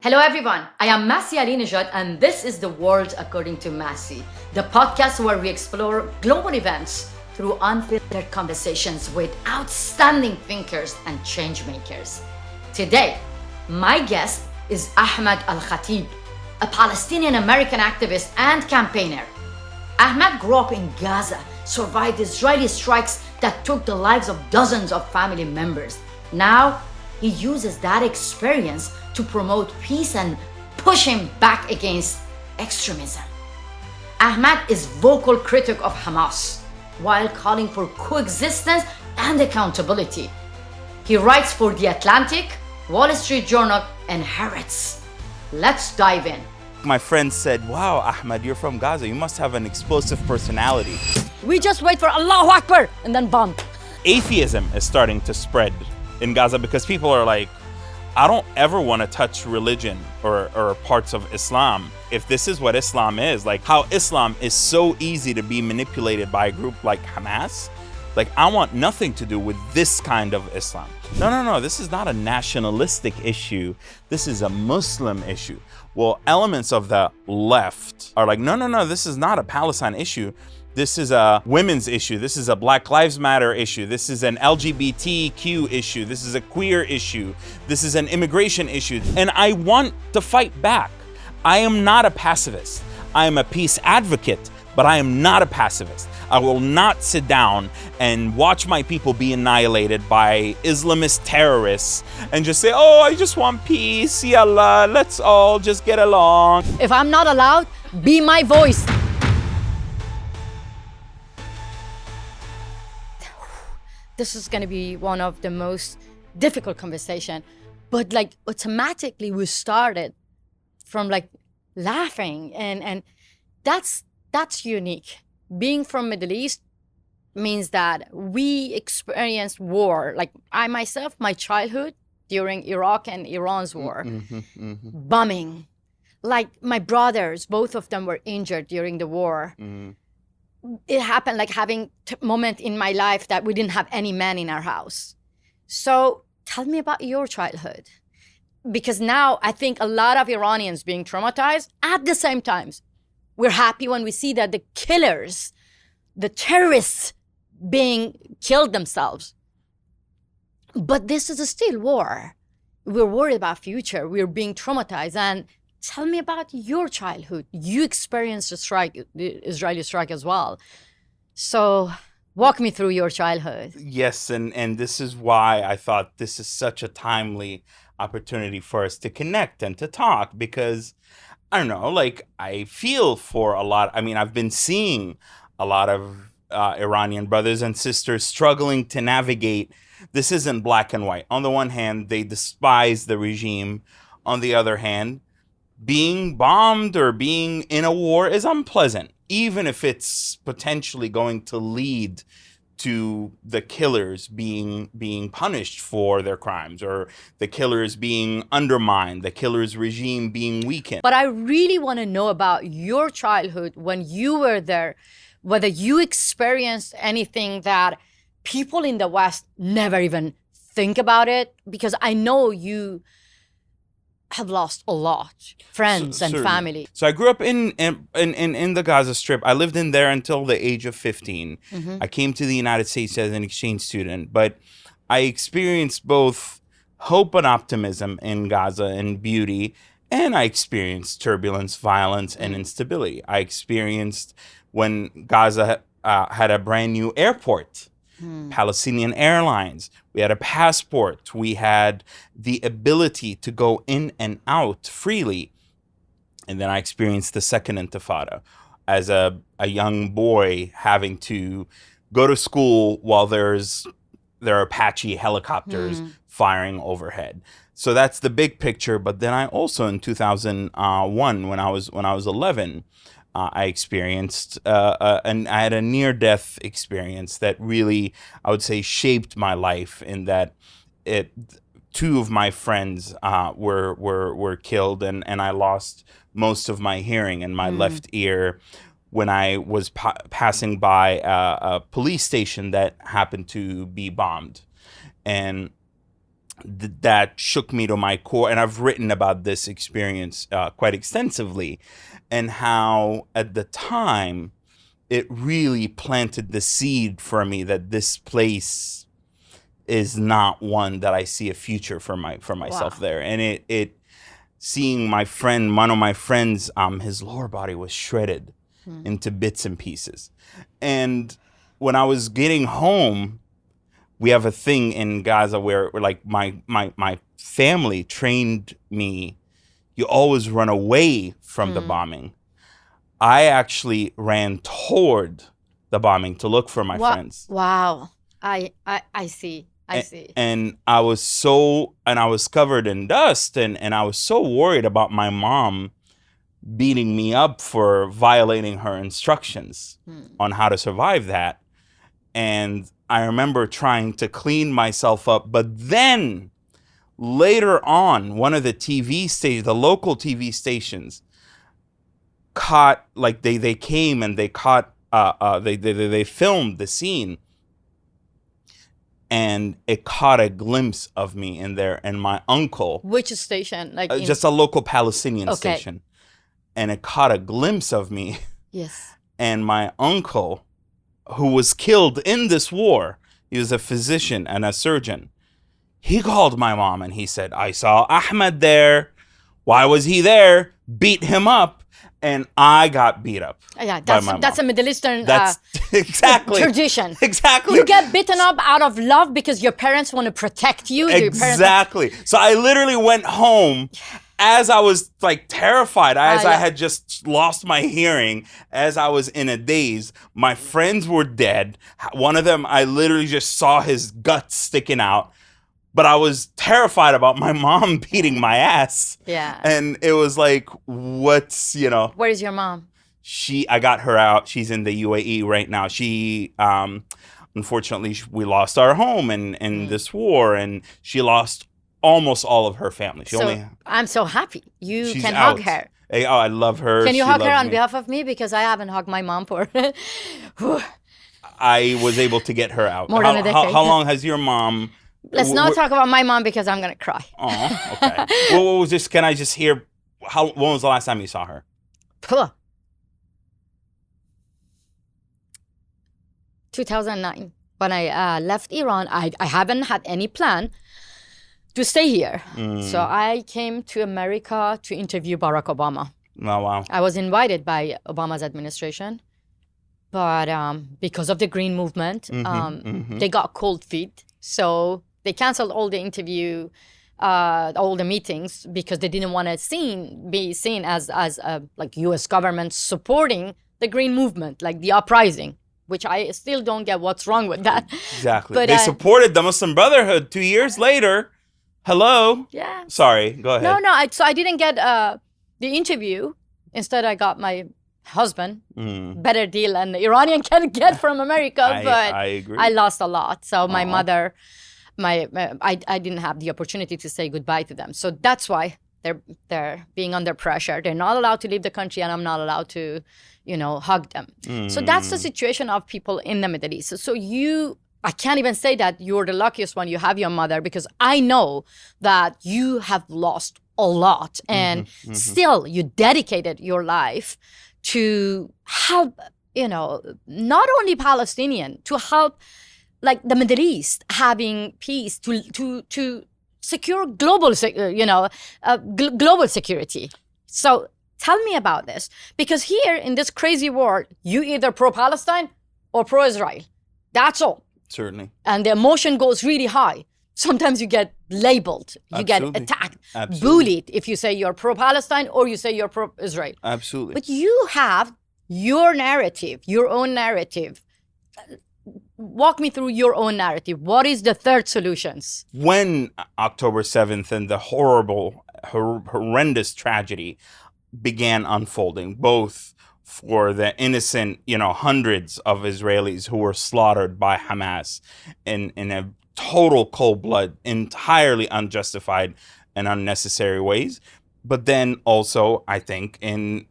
Hello everyone, I am Masi Ali Najad and this is The World According to Masi, the podcast where we explore global events through unfiltered conversations with outstanding thinkers and change makers. Today, my guest is Ahmed Alkhatib, a Palestinian-American activist and campaigner. Ahmed grew up in Gaza, survived Israeli strikes that took the lives of dozens of family members. Now, he uses that experience to promote peace and push him back against extremism. Ahmed is vocal critic of Hamas while calling for coexistence and accountability. He writes for The Atlantic, Wall Street Journal, and Haaretz. Let's dive in. My friend said, wow, Ahmed, you're from Gaza. You must have an explosive personality. We just wait for Allahu Akbar and then bomb. Atheism is starting to spread in Gaza because people are like, I don't ever want to touch religion or parts of Islam. If this is what Islam is, like how Islam is so easy to be manipulated by a group like Hamas, like I want nothing to do with this kind of Islam. No, this is not a nationalistic issue. This is a Muslim issue. Well, elements of the left are like, no, this is not a Palestine issue. This is a women's issue. This is a Black Lives Matter issue. This is an LGBTQ issue. This is a queer issue. This is an immigration issue. And I want to fight back. I am not a pacifist. I am a peace advocate, but I am not a pacifist. I will not sit down and watch my people be annihilated by Islamist terrorists and just say, oh, I just want peace. Yallah, let's all just get along. If I'm not allowed, be my voice. This is going to be one of the most difficult conversation, but like automatically we started from like laughing and that's unique. Being from Middle East means that we experienced war. Like I myself, my childhood during Iraq and Iran's war, bombing. Like my brothers, both of them were injured during the war. It happened like having moment in my life that we didn't have any men in our house. So tell me about your childhood. Because now I think a lot of Iranians being traumatized at the same time. We're happy when we see that the killers, the terrorists being killed themselves. But this is still war. We're worried about future. We're being traumatized. And tell me about your childhood. You experienced the Israeli strike as well. So walk me through your childhood. Yes, and this is why I thought this is such a timely opportunity for us to connect and to talk because, I don't know, like I feel for a lot. I mean, I've been seeing a lot of Iranian brothers and sisters struggling to navigate. This isn't black and white. On the one hand, they despise the regime. On the other hand, being bombed or being in a war is unpleasant, even if it's potentially going to lead to the killers being punished for their crimes or the killers being undermined, the killer's regime being weakened. But I really want to know about your childhood when you were there, whether you experienced anything that people in the West never even think about it, because I know you have lost a lot, friends and family. So I grew up in the Gaza Strip. I lived in there until the age of 15. I came to the United States as an exchange student, but I experienced both hope and optimism in Gaza and beauty, and I experienced turbulence, violence, and instability. I experienced when Gaza had a brand new airport. Palestinian Airlines. We had a passport. We had the ability to go in and out freely. And then I experienced the second Intifada as a young boy having to go to school while there are Apache helicopters firing overhead. So that's the big picture. But then I also in 2001, when I was 11, I experienced, and I had a near-death experience that really, I would say, shaped my life in that two of my friends were killed, and I lost most of my hearing in my left ear when I was passing by a police station that happened to be bombed. And that shook me to my core. And I've written about this experience quite extensively, and how at the time it really planted the seed for me that this place is not one that I see a future for myself Wow. there. And it seeing my friend, one of my friends, his lower body was shredded into bits and pieces. And when I was getting home, we have a thing in Gaza where like my family trained me, you always run away from the bombing. I actually ran toward the bombing to look for my friends. Wow. I see. I see. And I was covered in dust, and I was so worried about my mom beating me up for violating her instructions on how to survive that. And I remember trying to clean myself up, but then later on, one of the local TV stations caught, like they came and they caught, they filmed the scene, and it caught a glimpse of me in there, and my uncle. Which station? Like just a local Palestinian station. And it caught a glimpse of me. Yes. And my uncle, who was killed in this war, he was a physician and a surgeon. He called my mom and he said, I saw Ahmed there. Why was he there? Beat him up. And I got beat up. Yeah, by my that's a mom. Middle Eastern That's exactly tradition. Exactly. You get beaten up out of love because your parents want to protect you. Exactly. So I literally went home as I was like terrified, as I had just lost my hearing, as I was in a daze. My friends were dead. One of them, I literally just saw his guts sticking out. But I was terrified about my mom beating my ass. Yeah. And it was like, what's, Where is your mom? I got her out. She's in the UAE right now. She, unfortunately, we lost our home in this war, and she lost almost all of her family. I'm so happy. You can out. hug her. Hey, I love her. Can you She hug her loves on me. behalf of me? Because I haven't hugged my mom for I was able to get her out. More than a decade. How long has your mom... Let's not talk about my mom because I'm going to cry. Oh, okay. Well, can I just hear, when was the last time you saw her? 2009. When I left Iran, I haven't had any plan to stay here. So I came to America to interview Barack Obama. Oh, wow. I was invited by Obama's administration. But because of the Green Movement, they got cold feet. So they canceled all the interview, all the meetings, because they didn't want to be seen as like U.S. government supporting the Green Movement, like the uprising, which I still don't get what's wrong with that. Exactly. But they supported the Muslim Brotherhood 2 years later. Hello? Yeah. Sorry, go ahead. No, so I didn't get the interview. Instead, I got my husband. Better deal an Iranian can get from America, but I agree. I lost a lot. So my mother... I didn't have the opportunity to say goodbye to them. So that's why they're being under pressure. They're not allowed to leave the country, and I'm not allowed to, hug them. So that's the situation of people in the Middle East. So I can't even say that you're the luckiest one. You have your mother, because I know that you have lost a lot, and still you dedicated your life to help, not only Palestinian, to help like the Middle East having peace, to secure global security. So tell me about this, because here in this crazy war, you either pro-Palestine or pro-Israel. That's all. Certainly. And the emotion goes really high. Sometimes you get labeled, you get attacked, bullied if you say you're pro-Palestine or you say you're pro-Israel. Absolutely. But you have your narrative, your own narrative. Walk me through your own narrative. What is the third solutions? When October 7th and the horrendous tragedy began unfolding, both for the innocent, hundreds of Israelis who were slaughtered by Hamas in a total cold blood, entirely unjustified and unnecessary ways, but then also, I think, in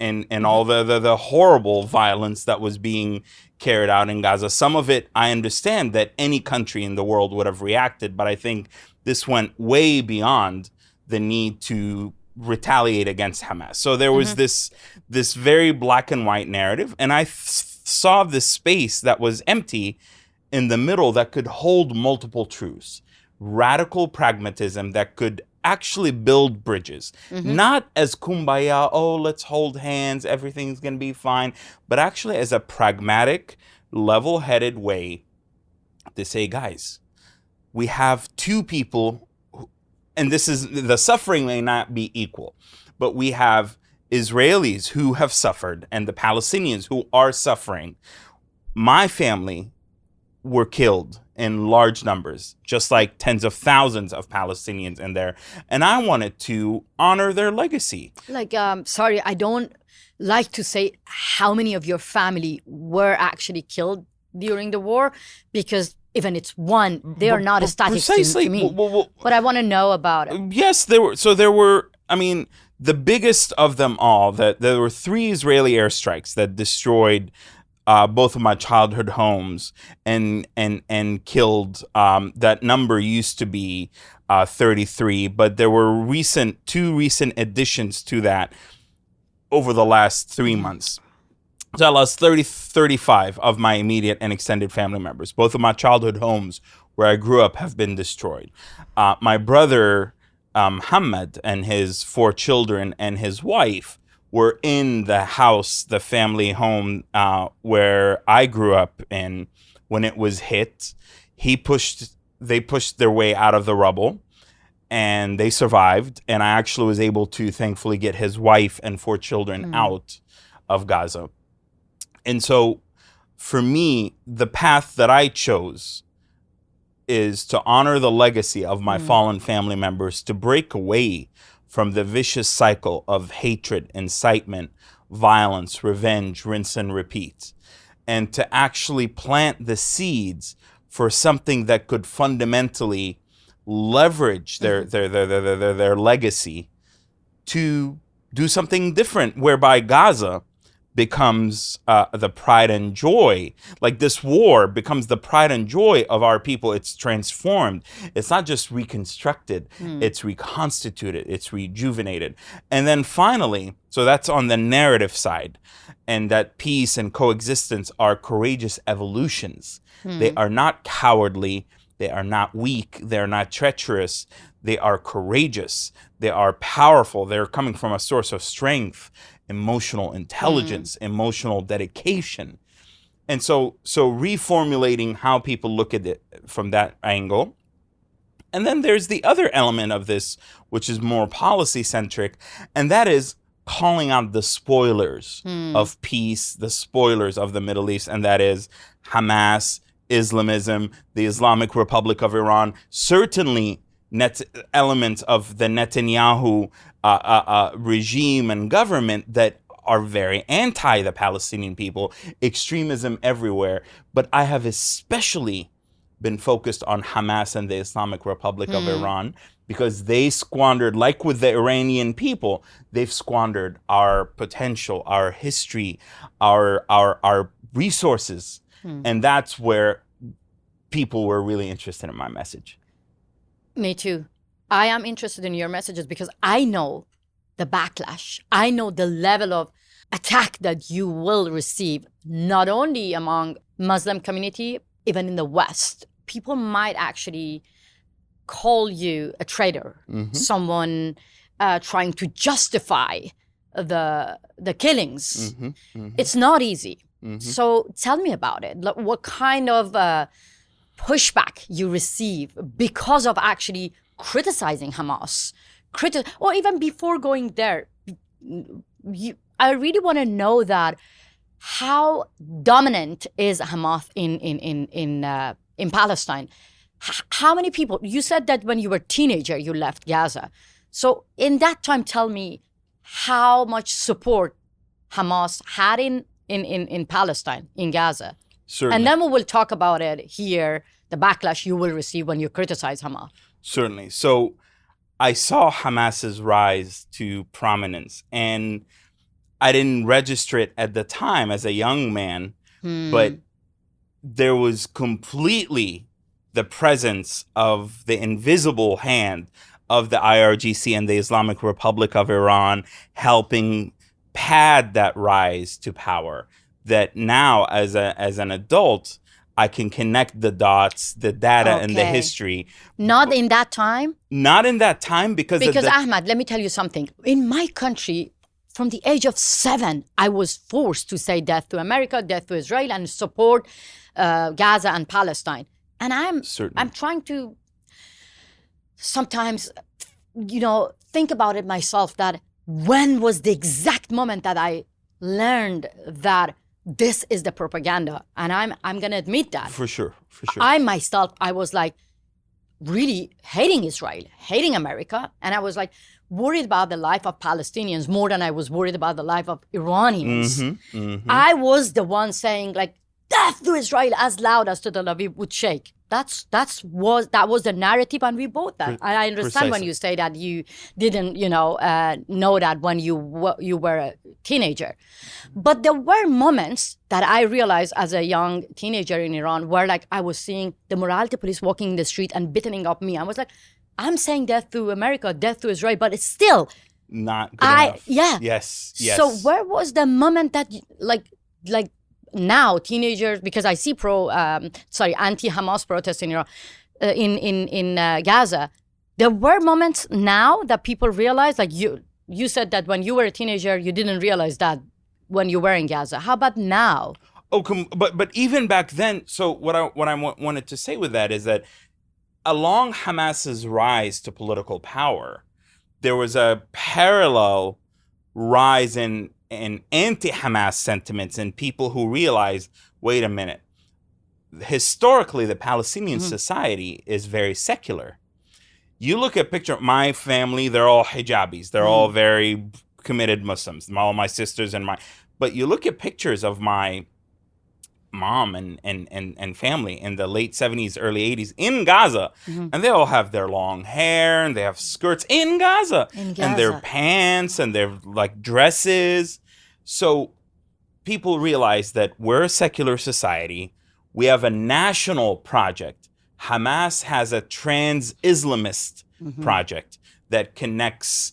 all the horrible violence that was being carried out in Gaza. Some of it, I understand that any country in the world would have reacted, but I think this went way beyond the need to retaliate against Hamas. So there was this very black and white narrative, and I saw this space that was empty in the middle that could hold multiple truths. Radical pragmatism that could actually build bridges, not as kumbaya, oh, let's hold hands, everything's going to be fine, but actually as a pragmatic, level-headed way to say, guys, we have two people, and this is, the suffering may not be equal, but we have Israelis who have suffered and the Palestinians who are suffering. My family were killed in large numbers, just like tens of thousands of Palestinians in there. And I wanted to honor their legacy. Like, sorry, I don't like to say how many of your family were actually killed during the war, because even it's one, they are not a statistic to me. But I want to know about it. Yes, there were. So there were, I mean, the biggest of them all, that there were 3 Israeli airstrikes that destroyed both of my childhood homes and killed. That number used to be 33, but there were 2 recent additions to that over the last 3 months. So I lost 35 of my immediate and extended family members. Both of my childhood homes where I grew up have been destroyed. My brother Hamad and his 4 children and his wife were in the house, the family home where I grew up in when it was hit. They pushed their way out of the rubble and they survived. And I actually was able to thankfully get his wife and 4 children out of Gaza. And so for me, the path that I chose is to honor the legacy of my fallen family members, to break away from the vicious cycle of hatred, incitement, violence, revenge, rinse and repeat, and to actually plant the seeds for something that could fundamentally leverage their legacy to do something different, whereby Gaza becomes the pride and joy. Like, this war becomes the pride and joy of our people. It's transformed. It's not just reconstructed. It's reconstituted. It's rejuvenated. And then finally, so that's on the narrative side, and that peace and coexistence are courageous evolutions. They are not cowardly. They are not weak. They're not treacherous. They are courageous. They are powerful. They're coming from a source of strength, emotional intelligence, emotional dedication. And so reformulating how people look at it from that angle. And then there's the other element of this, which is more policy centric, and that is calling out the spoilers of peace, the spoilers of the Middle East, and that is Hamas, Islamism, the Islamic Republic of Iran, certainly elements of the Netanyahu regime and government that are very anti the Palestinian people, extremism everywhere. But I have especially been focused on Hamas and the Islamic Republic of Iran, because they squandered, like with the Iranian people, they've squandered our potential, our history, our resources. And that's where people were really interested in my message. Me too. I am interested in your messages because I know the backlash. I know the level of attack that you will receive, not only among Muslim community, even in the West. People might actually call you a traitor, someone trying to justify the killings. It's not easy. So tell me about it. Like, what kind of pushback you receive because of actually criticizing Hamas, or even before going there, I really want to know that how dominant is Hamas in Palestine? How many people? You said that when you were a teenager you left Gaza. So in that time, tell me how much support Hamas had in Palestine, in Gaza. Certainly. And then we will talk about it here, the backlash you will receive when you criticize Hamas. Certainly. So I saw Hamas's rise to prominence, and I didn't register it at the time as a young man, but there was completely the presence of the invisible hand of the IRGC and the Islamic Republic of Iran helping pad that rise to power. That now, as an adult, I can connect the dots, the data, and the history. Not in that time? Not in that time because Ahmed, let me tell you something. In my country, from the age of 7, I was forced to say death to America, death to Israel, and support Gaza and Palestine. And I'm trying to sometimes, think about it myself, that when was the exact moment that I learned that this is the propaganda? And I'm going to admit that. For sure. I myself, I was like really hating Israel, hating America. And I was like worried about the life of Palestinians more than I was worried about the life of Iranians. I was the one saying like, death to Israel as loud as Tel Aviv would shake. That was the narrative, and we bought that. And I understand when you say that you didn't, know that when you were a teenager. But there were moments that I realized as a young teenager in Iran where like I was seeing the morality police walking in the street and beating up me. I was like, I'm saying death to America, death to Israel, but it's still not good enough. Yeah. Yes. So where was the moment that like now teenagers, because I see anti-Hamas protests in Iran, in Gaza, there were moments now that people realize, like you said that when you were a teenager you didn't realize that when you were in Gaza. How about now? But even back then, so what I wanted to say with that is that along Hamas's rise to political power, there was a parallel rise in anti-Hamas sentiments and people who realized, wait a minute, historically the Palestinian society is very secular. You look at my family, they're all hijabis. They're all very committed Muslims. All my sisters but you look at pictures of my mom and family in the late 70s, early 80s in Gaza, and they all have their long hair and they have skirts in Gaza. And their pants and their like dresses. So people realize that we're a secular society. We have a national project. Hamas has a trans-Islamist project that connects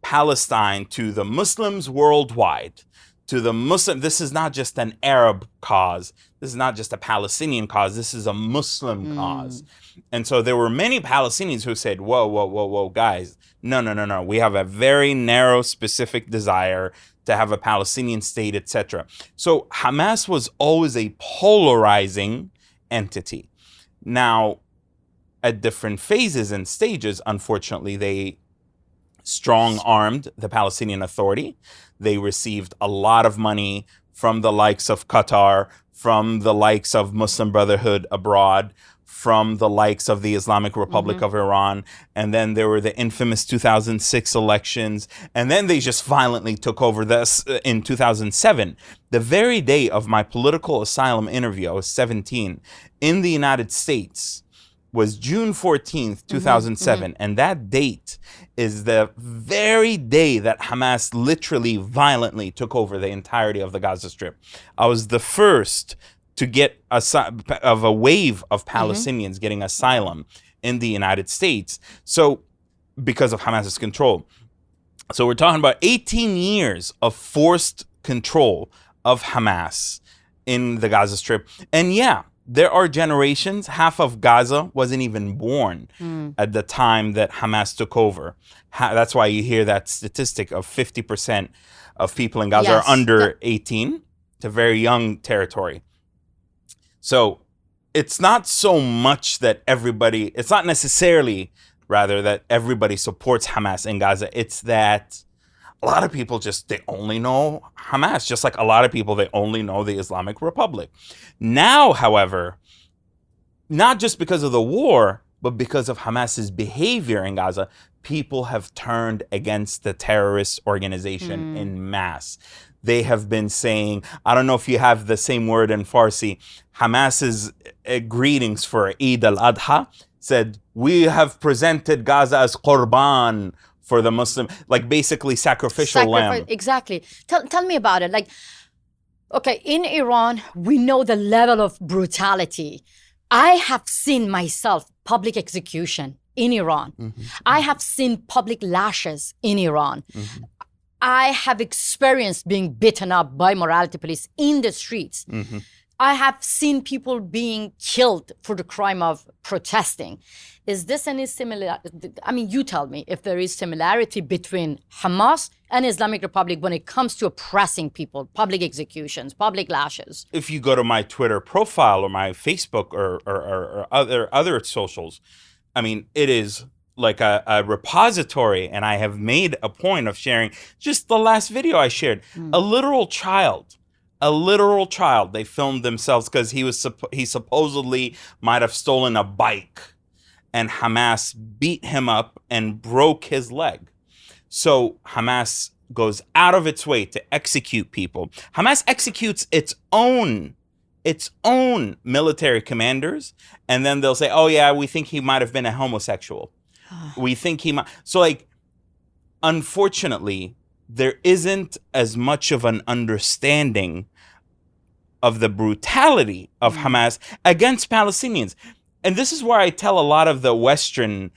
Palestine to the Muslims worldwide. To the Muslim, this is not just an Arab cause. This is not just a Palestinian cause. This is a Muslim cause. And so there were many Palestinians who said, whoa, guys, no. We have a very narrow, specific desire to have a Palestinian state, etc. So Hamas was always a polarizing entity. Now, at different phases and stages, unfortunately, they strong-armed the Palestinian Authority. They received a lot of money from the likes of Qatar, from the likes of Muslim Brotherhood abroad, from the likes of the Islamic Republic of Iran. And then there were the infamous 2006 elections. And then they just violently took over this in 2007. The very day of my political asylum interview, I was 17, in the United States, was June 14th, 2007. And that date is the very day that Hamas literally violently took over the entirety of the Gaza Strip. I was the first to get a wave of Palestinians getting asylum in the United States. So because of Hamas's control. So we're talking about 18 years of forced control of Hamas in the Gaza Strip. And yeah, there are generations, half of Gaza wasn't even born at the time that Hamas took over. That's why you hear that statistic of 50% of people in Gaza are under 18. It's a very young territory. So it's not so much that it's not necessarily, rather, that everybody supports Hamas in Gaza. It's that a lot of people they only know Hamas, just like a lot of people, they only know the Islamic Republic. Now, however, not just because of the war, but because of Hamas's behavior in Gaza, people have turned against the terrorist organization in mass. They have been saying, I don't know if you have the same word in Farsi, Hamas's greetings for Eid al-Adha said, we have presented Gaza as Qurban for the Muslim, like basically sacrificial lamb. Exactly. Tell me about it. Like, okay, in Iran, we know the level of brutality. I have seen myself public execution in Iran. Mm-hmm. I have seen public lashes in Iran. Mm-hmm. I have experienced being beaten up by morality police in the streets. Mm-hmm. I have seen people being killed for the crime of protesting. Is this any similar? I mean, you tell me if there is similarity between Hamas and Islamic Republic when it comes to oppressing people, public executions, public lashes. If you go to my Twitter profile or my Facebook or other socials, I mean, it is like a repository, and I have made a point of sharing just the last video I shared. A literal child, they filmed themselves because he supposedly might have stolen a bike, and Hamas beat him up and broke his leg. So Hamas goes out of its way to execute people. Hamas executes its own military commanders, and then they'll say, oh yeah, we think he might have been a homosexual. We think he might. So like, unfortunately, there isn't as much of an understanding of the brutality of Hamas against Palestinians. And this is where I tell a lot of the Western,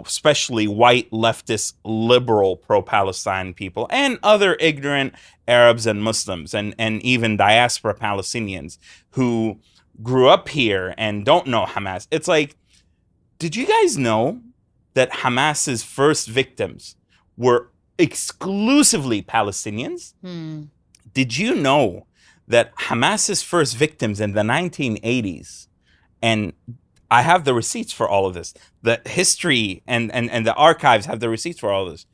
especially white, leftist, liberal, pro-Palestine people and other ignorant Arabs and Muslims and even diaspora Palestinians who grew up here and don't know Hamas. It's like, did you guys know that Hamas's first victims were exclusively Palestinians? Did you know that Hamas's first victims in the 1980s, and I have the receipts for all of this, the history and the archives have the receipts for all of this,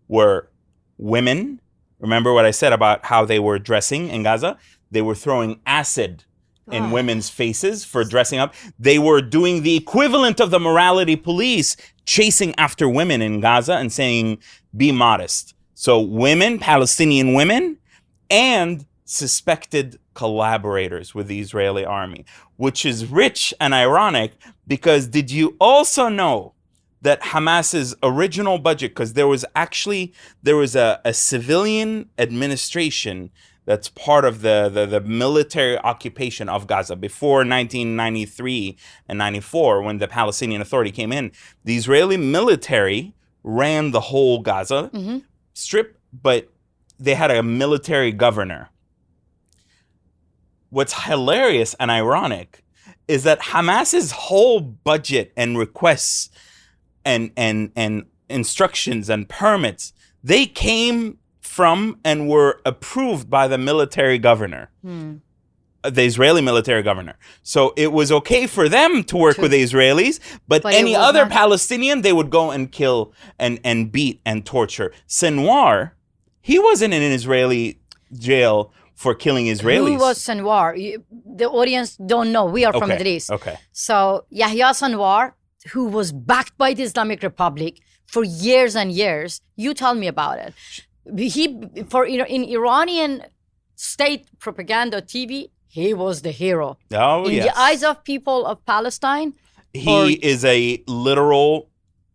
were women. Remember what I said about how they were dressing in Gaza? They were throwing acid in women's faces for dressing up. They were doing the equivalent of the morality police, chasing after women in Gaza and saying, be modest. So women, Palestinian women, and suspected collaborators with the Israeli army, which is rich and ironic because did you also know that Hamas's original budget, because there was a civilian administration that's part of the military occupation of Gaza before 1993 and 94 when the Palestinian Authority came in. The Israeli military ran the whole Gaza Strip, but they had a military governor. What's hilarious and ironic is that Hamas's whole budget and requests and instructions and permits, they came from and were approved by the military governor, the Israeli military governor. So it was okay for them to work with the Israelis, but any other Palestinian, they would go and kill and beat and torture. Sinwar, he wasn't in an Israeli jail for killing Israelis. Who was Sinwar? The audience don't know. We are from Middle East. Okay. So Yahya Sinwar, who was backed by the Islamic Republic for years and years, you tell me about it. In Iranian state propaganda TV, he was the hero. Oh, in the eyes of people of Palestine, he is a literal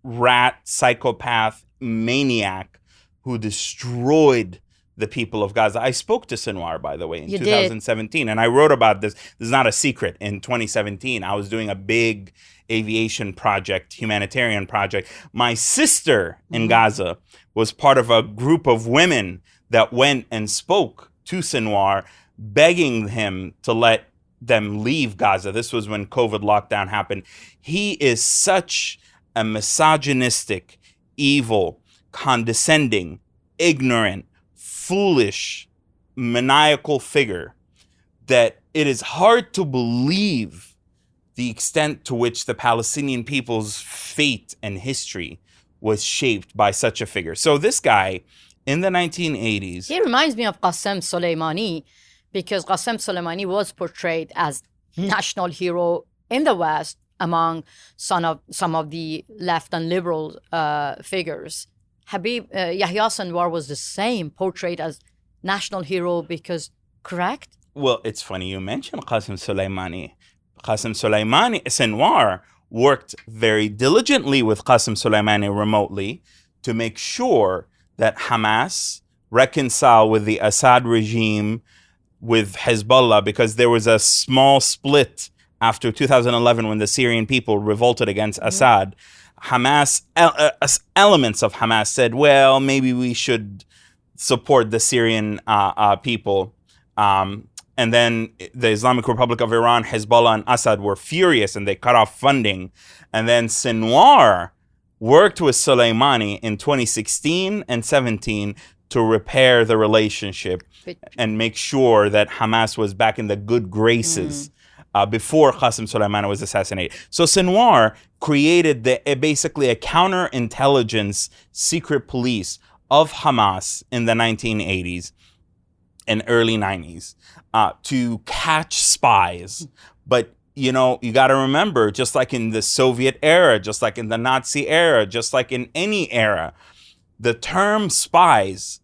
rat, psychopath, maniac who destroyed the people of Gaza. I spoke to Sinwar, by the way, in 2017, and I wrote about this. This is not a secret. In 2017, I was doing a big aviation project, humanitarian project. My sister in Gaza was part of a group of women that went and spoke to Sinwar, begging him to let them leave Gaza. This was when COVID lockdown happened. He is such a misogynistic, evil, condescending, ignorant, foolish, maniacal figure that it is hard to believe the extent to which the Palestinian people's fate and history was shaped by such a figure. So this guy in the 1980s... He reminds me of Qasem Soleimani, because Qasem Soleimani was portrayed as national hero in the West among some of the left and liberal figures. Yahya Sinwar was the same, portrayed as national hero because, correct? Well, it's funny you mentioned Qasem Soleimani. Sinwar worked very diligently with Qasem Soleimani remotely to make sure that Hamas reconcile with the Assad regime, with Hezbollah, because there was a small split after 2011 when the Syrian people revolted against Assad. Hamas, elements of Hamas said, well, maybe we should support the Syrian people. And then the Islamic Republic of Iran, Hezbollah, and Assad were furious and they cut off funding. And then Sinwar worked with Soleimani in 2016 and 17 to repair the relationship and make sure that Hamas was back in the good graces before Qasem Soleimani was assassinated. So Sinwar created basically a counterintelligence secret police of Hamas in the 1980s and early 90s to catch spies. But, you know, you got to remember, just like in the Soviet era, just like in the Nazi era, just like in any era, the term spies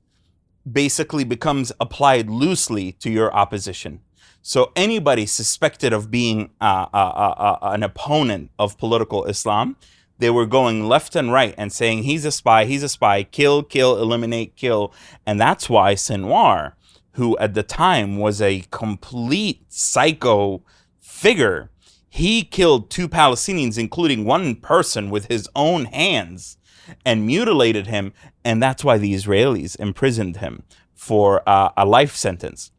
basically becomes applied loosely to your opposition. So anybody suspected of being an opponent of political Islam, they were going left and right and saying, he's a spy, kill, eliminate, kill. And that's why Sinwar, who at the time was a complete psycho figure, he killed 2 Palestinians, including one person, with his own hands and mutilated him. And that's why the Israelis imprisoned him for a life sentence.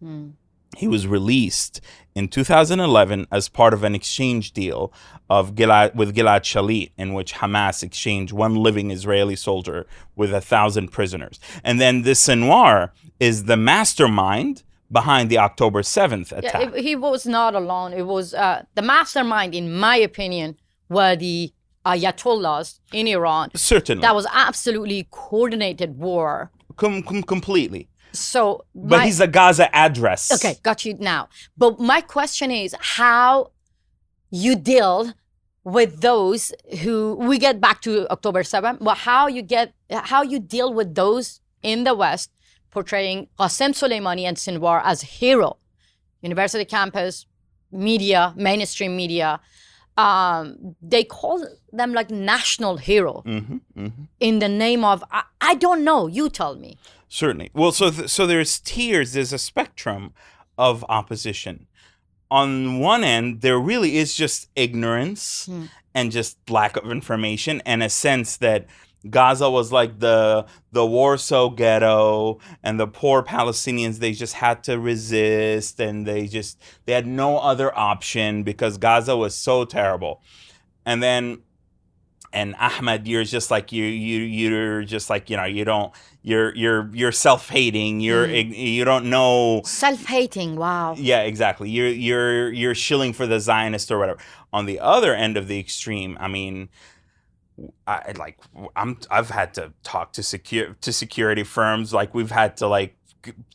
He was released in 2011 as part of an exchange deal with Gilad Shalit, in which Hamas exchanged 1 living Israeli soldier with 1,000 prisoners. And then this Sinwar is the mastermind behind the October 7th attack. Yeah, he was not alone. It was the mastermind, in my opinion, were the Ayatollahs in Iran. Certainly. That was absolutely coordinated war. Completely. So, but he's a Gaza address. Okay, got you now. But my question is how you deal with those who, we get back to October 7th, but how you deal with those in the West portraying Qasem Soleimani and Sinwar as hero. University campus, media, mainstream media, they call them like national hero in the name of, I don't know, you tell me. Certainly. Well, so there's tiers, there's a spectrum of opposition. On one end, there really is just ignorance and just lack of information, and a sense that Gaza was like the Warsaw ghetto, and the poor Palestinians, they just had to resist, and they had no other option because Gaza was so terrible. And Ahmed, you're just like you're just like, you know, you're self-hating, you don't know. Self-hating, wow. Yeah, exactly. You're shilling for the Zionist or whatever. On the other end of the extreme, I mean, I've had to talk to security firms, like we've had to like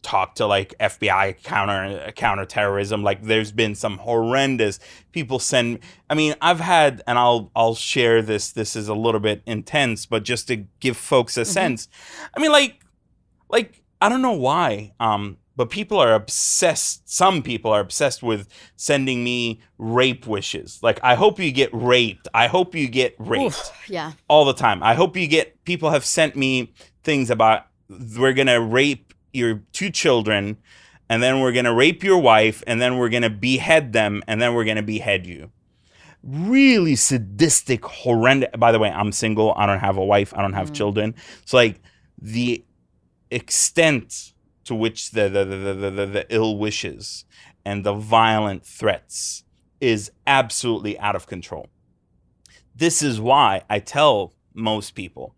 talk to like FBI counterterrorism. Like there's been some horrendous people send. I mean, I've had, and I'll share this. This is a little bit intense, but just to give folks a sense. I mean, like I don't know why, but people are obsessed. Some people are obsessed with sending me rape wishes. Like, I hope you get raped. I hope you get raped. Oof, yeah. All the time. I hope you get. People have sent me things about, we're gonna rape your 2 children, and then we're gonna rape your wife, and then we're gonna behead them, and then we're gonna behead you. Really sadistic, horrendous. By the way, I'm single. I don't have a wife. I don't have children. So like the extent to which the ill wishes and the violent threats is absolutely out of control. This is why I tell most people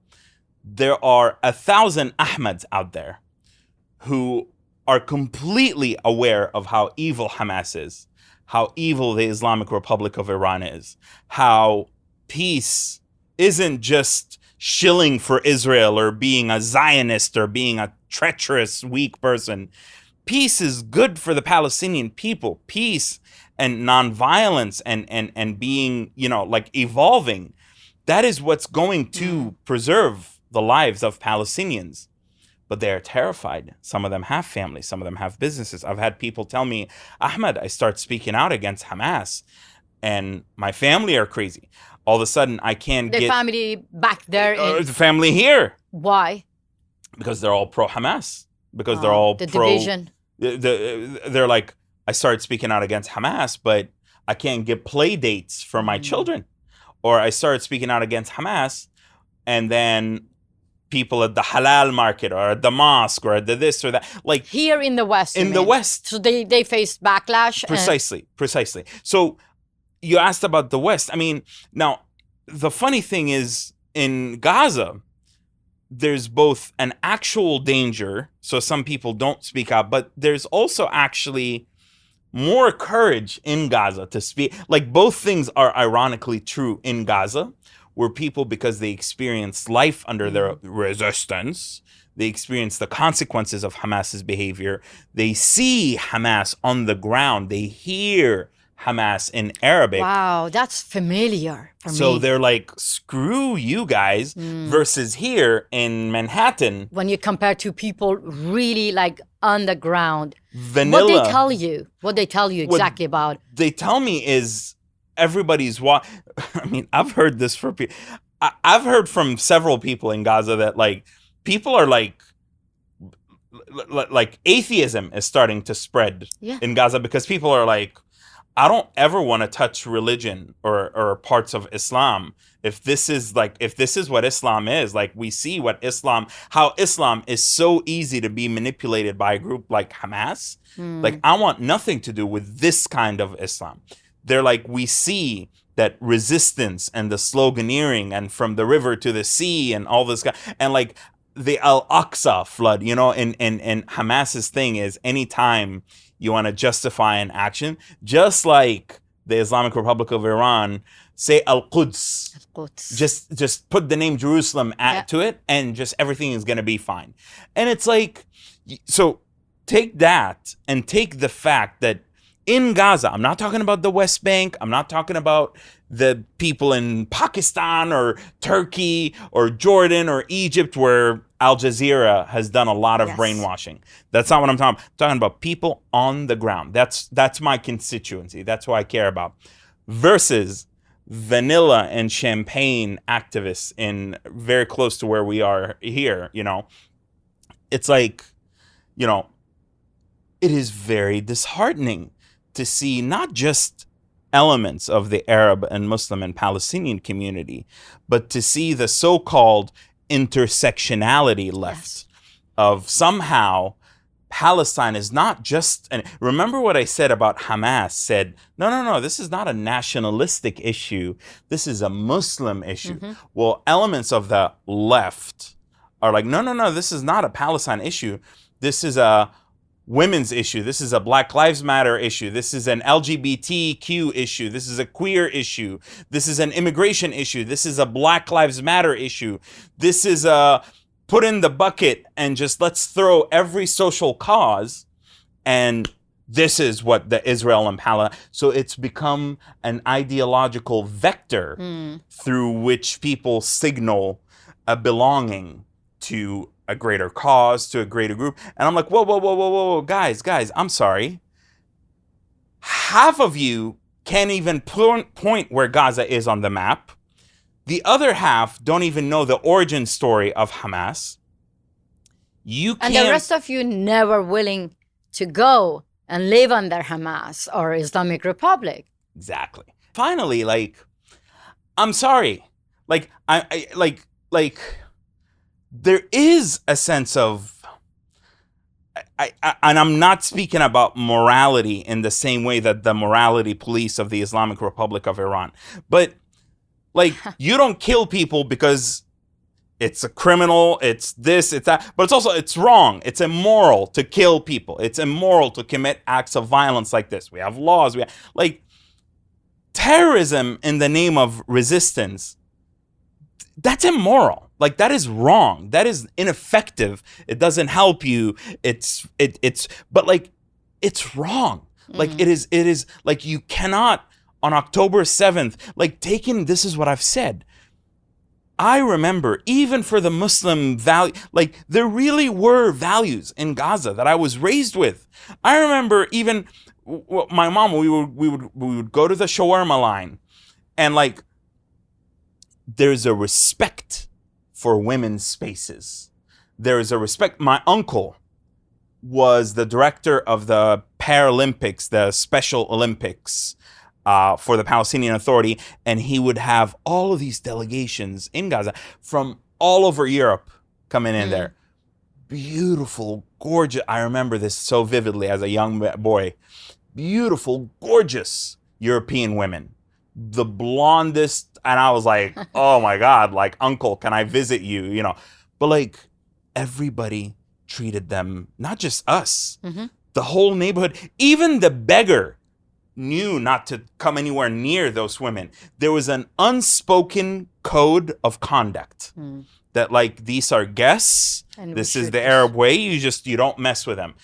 there are 1,000 Ahmeds out there who are completely aware of how evil Hamas is, how evil the Islamic Republic of Iran is, how peace isn't just shilling for Israel or being a Zionist or being a treacherous, weak person. Peace is good for the Palestinian people. Peace and nonviolence and being, you know, like evolving. That is what's going to preserve the lives of Palestinians. But they're terrified. Some of them have families. Some of them have businesses. I've had people tell me, Ahmed, I start speaking out against Hamas. and my family are crazy. All of a sudden, I can't The get family back there. the family here Why? because they're all pro-Hamas. Because they're all the pro. division. They're like, I started speaking out against Hamas, but I can't get play dates for my children. Or I started speaking out against Hamas, and then people at the halal market or at the mosque or at the this or that, like Here in the West. in the West. So they faced backlash. Precisely. So you asked about the West. I mean, now the funny thing is in Gaza, there's both an actual danger, so some people don't speak out, but there's also actually more courage in Gaza to speak. Like, both things are ironically true in Gaza, where people, because they experience life under their resistance, they experience the consequences of Hamas's behavior, they see Hamas on the ground, they hear Hamas in Arabic. Wow, that's familiar for me. So they're like, screw you guys, versus here in Manhattan. When you compare two people really like on the ground, Vanilla. what they tell you exactly about. They tell me is everybody's I mean, I've heard this from people. I've heard from several people in Gaza that like people are like atheism is starting to spread in Gaza because people are like, I don't ever want to touch religion or parts of Islam. If this is what Islam is, like we see how Islam is so easy to be manipulated by a group like Hamas. Like, I want nothing to do with this kind of Islam. They're like, we see that resistance and the sloganeering and from the river to the sea and all this and like the Al-Aqsa flood, you know, and Hamas's thing is anytime you want to justify an action, just like the Islamic Republic of Iran, say Al-Quds. Just put the name Jerusalem to it, and just everything is going to be fine. And it's like, so take that and take the fact that in Gaza, I'm not talking about the West Bank, I'm not talking about the people in Pakistan or Turkey or Jordan or Egypt where Al Jazeera has done a lot of brainwashing. That's not what I'm talking about. I'm talking about people on the ground. That's my constituency. That's what I care about. Versus vanilla and champagne activists in very close to where we are here, you know. It's like, you know, it is very disheartening to see not just elements of the Arab and Muslim and Palestinian community, but to see the so-called intersectionality left of somehow Palestine is not just, and remember what I said about Hamas said, no, this is not a nationalistic issue. This is a Muslim issue. Well, elements of the left are like, no, this is not a Palestine issue. This is a women's issue. This is a Black Lives Matter issue. This is an LGBTQ issue. This is a queer issue. This is an immigration issue. This is a Black Lives Matter issue. This is a put in the bucket and just let's throw every social cause, and this is what the Israel and Palestine. So it's become an ideological vector through which people signal a belonging to a greater cause, to a greater group. And I'm like, whoa, guys, I'm sorry. Half of you can't even point where Gaza is on the map. The other half don't even know the origin story of Hamas. And the rest of you never willing to go and live under Hamas or Islamic Republic. Exactly. Finally, like, I'm sorry. Like, there is a sense of, and I'm not speaking about morality in the same way that the morality police of the Islamic Republic of Iran, but like, you don't kill people because it's a criminal, it's this, it's that, but it's wrong. It's immoral to kill people. It's immoral to commit acts of violence like this. We have laws. Like, terrorism in the name of resistance, that's immoral. Like, that is wrong. That is ineffective. It doesn't help you. But like, it's wrong. Like, it is like, you cannot on October 7th, like, this is what I've said. I remember, even for the Muslim value, like there really were values in Gaza that I was raised with. I remember even my mom, we would go to the shawarma line, and like there's a respect for women's spaces. There is a respect. My uncle was the director of the Paralympics, the Special Olympics, for the Palestinian Authority, and he would have all of these delegations in Gaza from all over Europe coming in there. Beautiful, gorgeous. I remember this so vividly as a young boy. Beautiful, gorgeous European women, the blondest, and I was like, oh my God, like, uncle, can I visit you? You know, but like everybody treated them, not just us, the whole neighborhood, even the beggar knew not to come anywhere near those women. There was an unspoken code of conduct that like, these are guests. And this is the Arab way. You don't mess with them.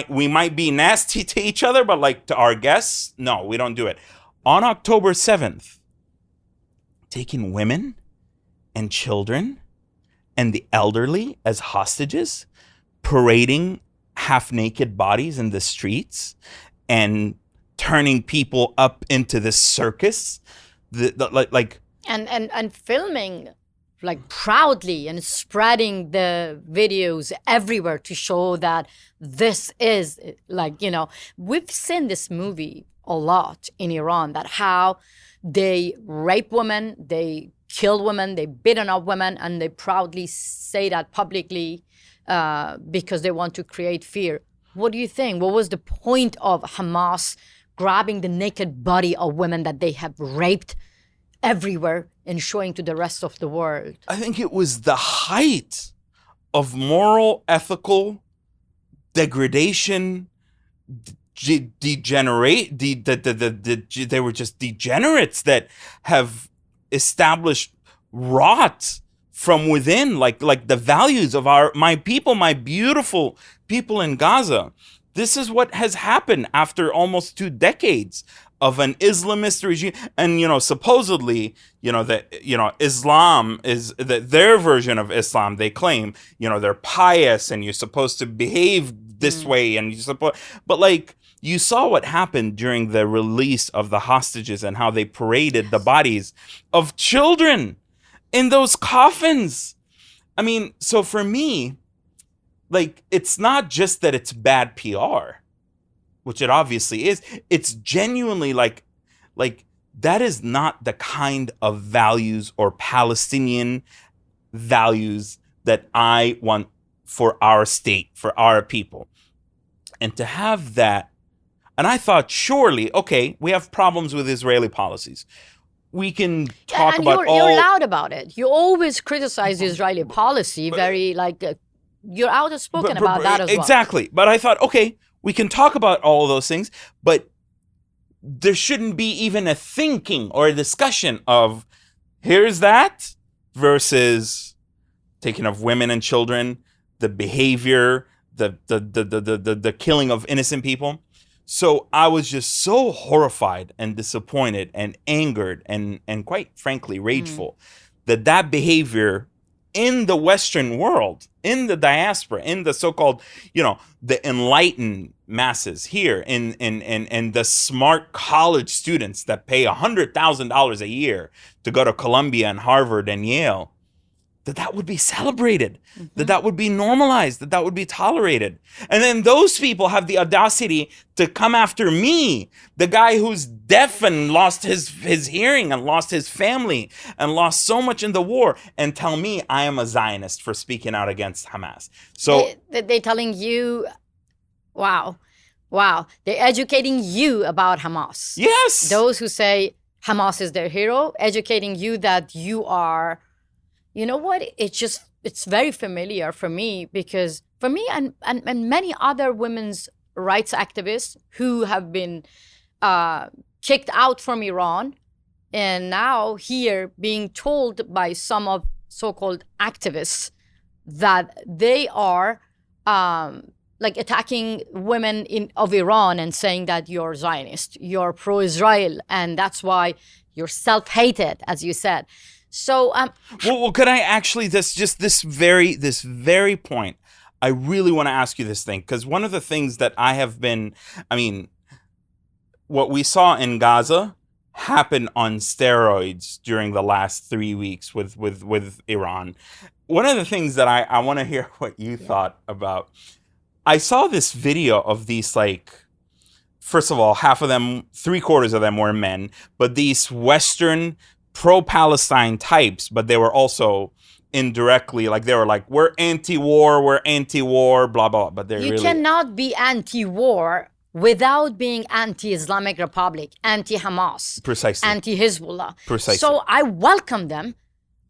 We might be nasty to each other, but like to our guests, no, we don't do it. On October 7th, taking women and children and the elderly as hostages, parading half-naked bodies in the streets, and turning people up into this circus, and filming like proudly and spreading the videos everywhere to show that this is like, you know, we've seen this movie a lot in Iran, that how they rape women, they kill women, they beaten up women, and they proudly say that publicly because they want to create fear. What do you think? What was the point of Hamas grabbing the naked body of women that they have raped everywhere and showing to the rest of the world? I think it was the height of moral, ethical degradation, degenerate. They were just degenerates that have established rot from within, like the values of my people, my beautiful people in Gaza. This is what has happened after almost 2 decades of an Islamist regime. And, you know, supposedly, you know, that, you know, Islam is their version of Islam. They claim, you know, they're pious and you're supposed to behave this way. And but like, you saw what happened during the release of the hostages and how they paraded the bodies of children in those coffins. I mean, so for me, like, it's not just that it's bad PR, which it obviously is. It's genuinely like that is not the kind of values or Palestinian values that I want for our state, for our people. And to have that, and I thought, surely, okay, we have problems with Israeli policies. We can talk about you're loud about it. You always criticize the Israeli policy, very like... you're outspoken about that as well. Exactly. But I thought, okay, we can talk about all of those things, but there shouldn't be even a thinking or a discussion of here's that versus taking of women and children, the behavior, the killing of innocent people. So I was just so horrified and disappointed and angered and quite frankly rageful that behavior in the Western world, in the diaspora, in the so-called, you know, the enlightened masses here, in the smart college students that pay $100,000 a year to go to Columbia and Harvard and Yale, that would be celebrated, that would be normalized, that would be tolerated. And then those people have the audacity to come after me, the guy who's deaf and lost his hearing and lost his family and lost so much in the war, and tell me I am a Zionist for speaking out against Hamas. So they're telling you, wow, they're educating you about Hamas. Yes. Those who say Hamas is their hero, educating you that you are... You know what? It's very familiar for me, because for me and many other women's rights activists who have been kicked out from Iran and now here being told by some of so-called activists that they are like attacking women of Iran and saying that you're Zionist, you're pro-Israel, and that's why you're self-hated, as you said. So well, could I actually this very point? I really want to ask you this thing, because one of the things that I have been, I mean, what we saw in Gaza happened on steroids during the last 3 weeks with Iran. One of the things that I want to hear what you thought about. I saw this video of these, like, first of all, half of them, 3/4 of them were men, but these Western pro-Palestine types, but they were also indirectly, like, they were like, we're anti-war, blah, blah, but they're you really... cannot be anti-war without being anti-Islamic Republic, anti-Hamas, Precisely. anti-Hezbollah. Precisely. So I welcome them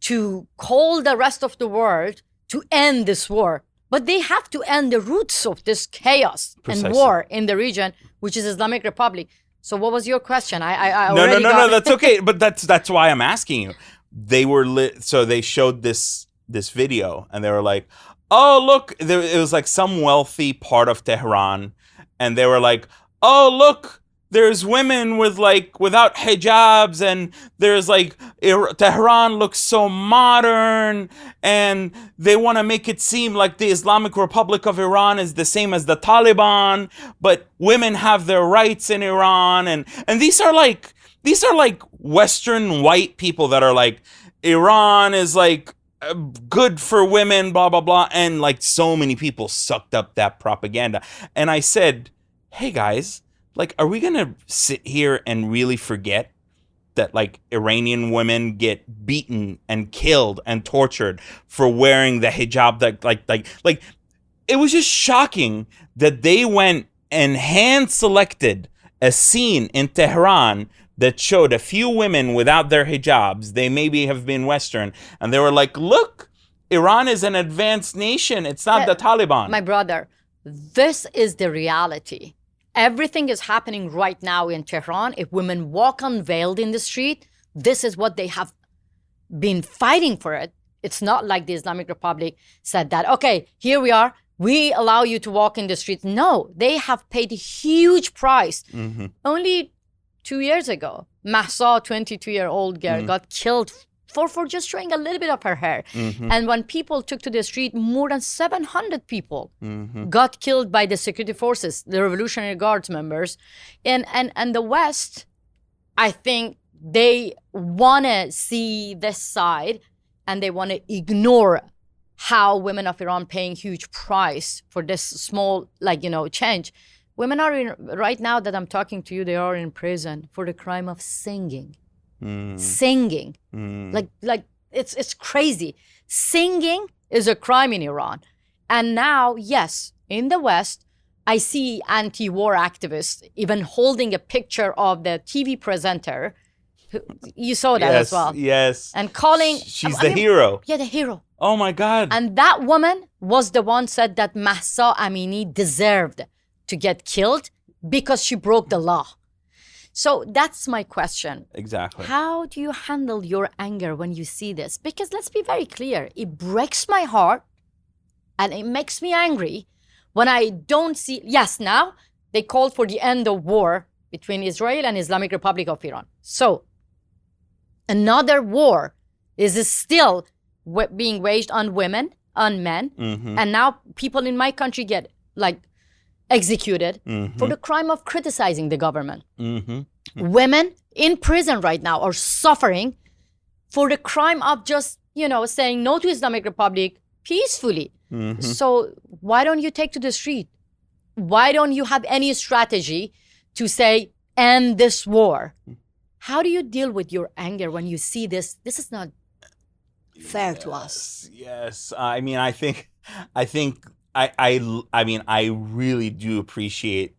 to call the rest of the world to end this war. But they have to end the roots of this chaos and war in the region, which is Islamic Republic. So what was your question? No, that's okay. But that's why I'm asking you. They were so they showed this video, and they were like, oh, look, it was like some wealthy part of Tehran, and they were like, oh, look, there's women without hijabs, and there's like, Tehran looks so modern, and they want to make it seem like the Islamic Republic of Iran is the same as the Taliban, but women have their rights in Iran, and these are like Western white people that are like, Iran is like good for women, blah, blah, blah. And like, so many people sucked up that propaganda. And I said, hey guys, like, are we going to sit here and really forget that, like, Iranian women get beaten and killed and tortured for wearing the hijab? That like it was just shocking that they went and hand selected a scene in Tehran that showed a few women without their hijabs. They maybe have been Western, and they were like, look, Iran is an advanced nation. It's not the Taliban. My brother, this is the reality. Everything is happening right now in Tehran. If women walk unveiled in the street, this is what they have been fighting for it. It's not like the Islamic Republic said that, okay, here we are, we allow you to walk in the streets. No, they have paid a huge price. Mm-hmm. Only 2 years ago, Mahsa, 22-year-old girl, got killed for just showing a little bit of her hair. Mm-hmm. And when people took to the street, more than 700 people Mm-hmm. got killed by the security forces, the Revolutionary Guards members. And the West, I think they want to see this side, and they want to ignore how women of Iran paying huge price for this small, change. Women are right now that I'm talking to you, they are in prison for the crime of singing. Singing. Like it's crazy. Singing is a crime in Iran. And now, yes, in the West, I see anti-war activists even holding a picture of the TV presenter. You saw that as well. Yes. And calling... She's the hero. Yeah, the hero. Oh my God. And that woman was the one said that Mahsa Amini deserved to get killed because she broke the law. So that's my question. Exactly. How do you handle your anger when you see this? Because let's be very clear, it breaks my heart and it makes me angry when I don't see... Yes, now they called for the end of war between Israel and Islamic Republic of Iran. So another war is still being waged on women, on men. Mm-hmm. And now people in my country get executed for the crime of criticizing the government. Mm-hmm. Women in prison right now are suffering for the crime of just, saying no to Islamic Republic peacefully. Mm-hmm. So why don't you take to the street? Why don't you have any strategy to say, end this war? How do you deal with your anger when you see this? This is not fair to us. Yes. I mean, I really do appreciate,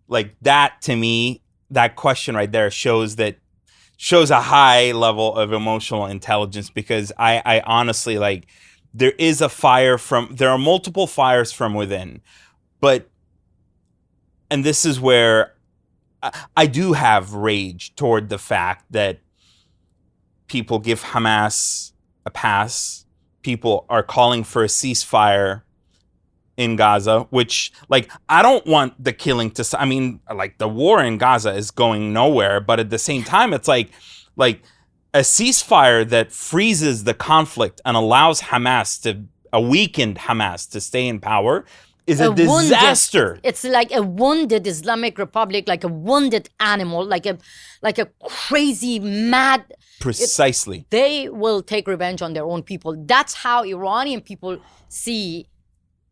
like, that. To me, that question right there shows a high level of emotional intelligence, because I honestly, like, there are multiple fires from within, and this is where I do have rage toward the fact that people give Hamas a pass. People are calling for a ceasefire in Gaza, which, like, I don't want the killing to... I mean, like, the war in Gaza is going nowhere, but at the same time, it's like a ceasefire that freezes the conflict and allows a weakened Hamas to stay in power is a disaster. It's like a wounded Islamic Republic, like a wounded animal, like a crazy, mad. Precisely. They will take revenge on their own people. That's how Iranian people see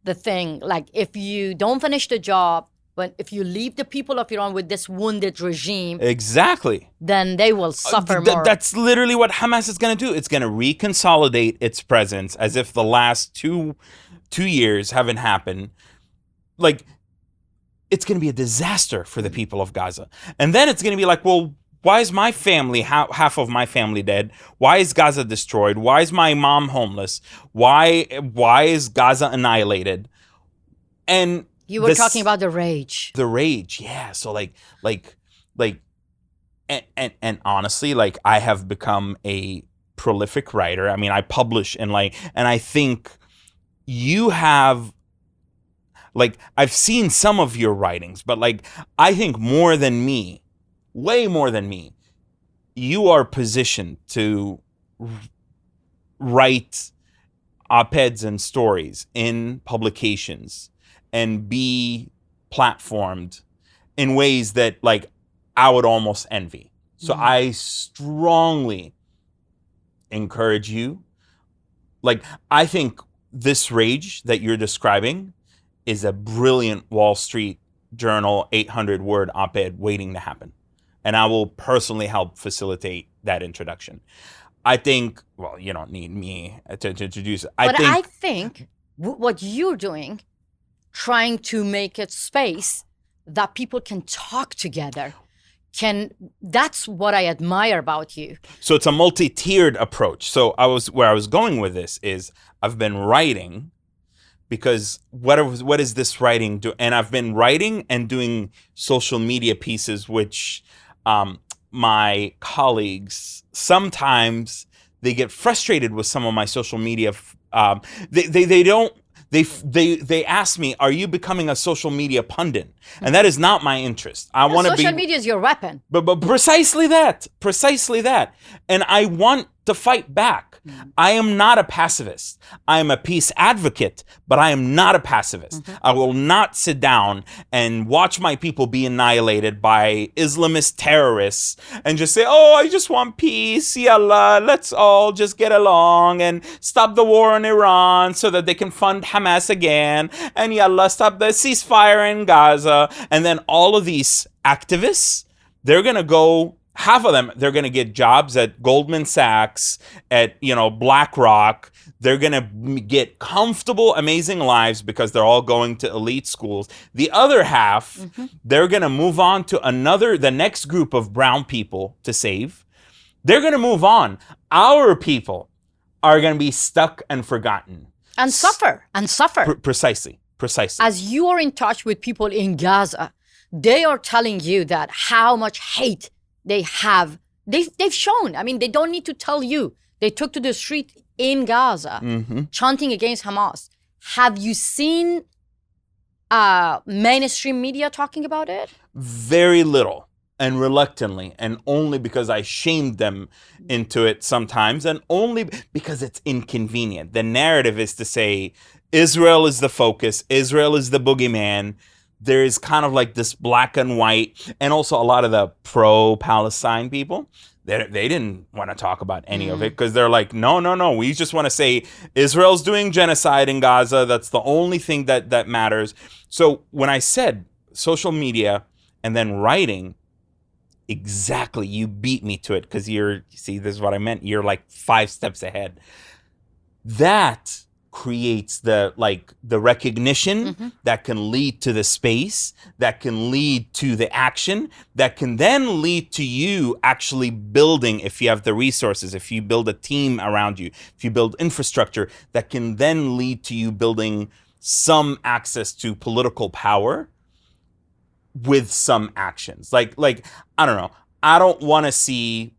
the thing. Like, if you don't finish the job, but if you leave the people of Iran with this wounded regime, exactly, then they will suffer more. That's literally what Hamas is going to do. It's going to reconsolidate its presence as if the last two years haven't happened. Like, it's going to be a disaster for the people of Gaza. And then it's going to be like, well, why is my family, half of my family dead? Why is Gaza destroyed? Why is my mom homeless? Why is Gaza annihilated? And you were talking about the rage. The rage, yeah. So and honestly, like, I have become a prolific writer. I mean, I publish and I think you have, like, I've seen some of your writings, but like, I think more than me, way more than me, you are positioned to write op-eds and stories in publications and be platformed in ways that, like, I would almost envy. So I strongly encourage you. Like, I think this rage that you're describing is a brilliant Wall Street Journal 800-word op-ed waiting to happen. And I will personally help facilitate that introduction. I think, well, you don't need me to introduce it. I think what you're doing, trying to make a space that people can talk together, that's what I admire about you. So it's a multi-tiered approach. So where I was going with this is, I've been writing because what is this writing do? And I've been writing and doing social media pieces, which my colleagues, sometimes they get frustrated with some of my social media. They ask me, are you becoming a social media pundit? And that is not my interest. I want to be. Social media is your weapon. But precisely that. And I want to fight back. I am not a pacifist. I am a peace advocate, but I am not a pacifist. I will not sit down and watch my people be annihilated by Islamist terrorists and just say, oh, I just want peace. Yallah, let's all just get along and stop the war in Iran so that they can fund Hamas again. And yallah, stop the ceasefire in Gaza. And then all of these activists, they're going to go, half of them, they're going to get jobs at Goldman Sachs, at, BlackRock. They're going to get comfortable, amazing lives because they're all going to elite schools. The other half, they're going to move on to the next group of brown people to save. They're going to move on. Our people are going to be stuck and forgotten. And suffer. Precisely. As you are in touch with people in Gaza, they are telling you that how much hate they have. They've shown. I mean, they don't need to tell you. They took to the street in Gaza, chanting against Hamas. Have you seen mainstream media talking about it? Very little, and reluctantly, and only because I shamed them into it sometimes, and only because it's inconvenient. The narrative is to say, Israel is the focus, Israel is the boogeyman. There is kind of like this black and white, and also a lot of the pro-Palestine people, they didn't want to talk about any of it because they're like, no, we just want to say Israel's doing genocide in Gaza. That's the only thing that matters. So when I said social media and then writing, exactly, you beat me to it because this is what I meant. You're like 5 steps ahead. That creates the recognition that can lead to the space, that can lead to the action, that can then lead to you actually building, if you have the resources, if you build a team around you, if you build infrastructure, that can then lead to you building some access to political power with some actions. Like I don't know. I don't want to see,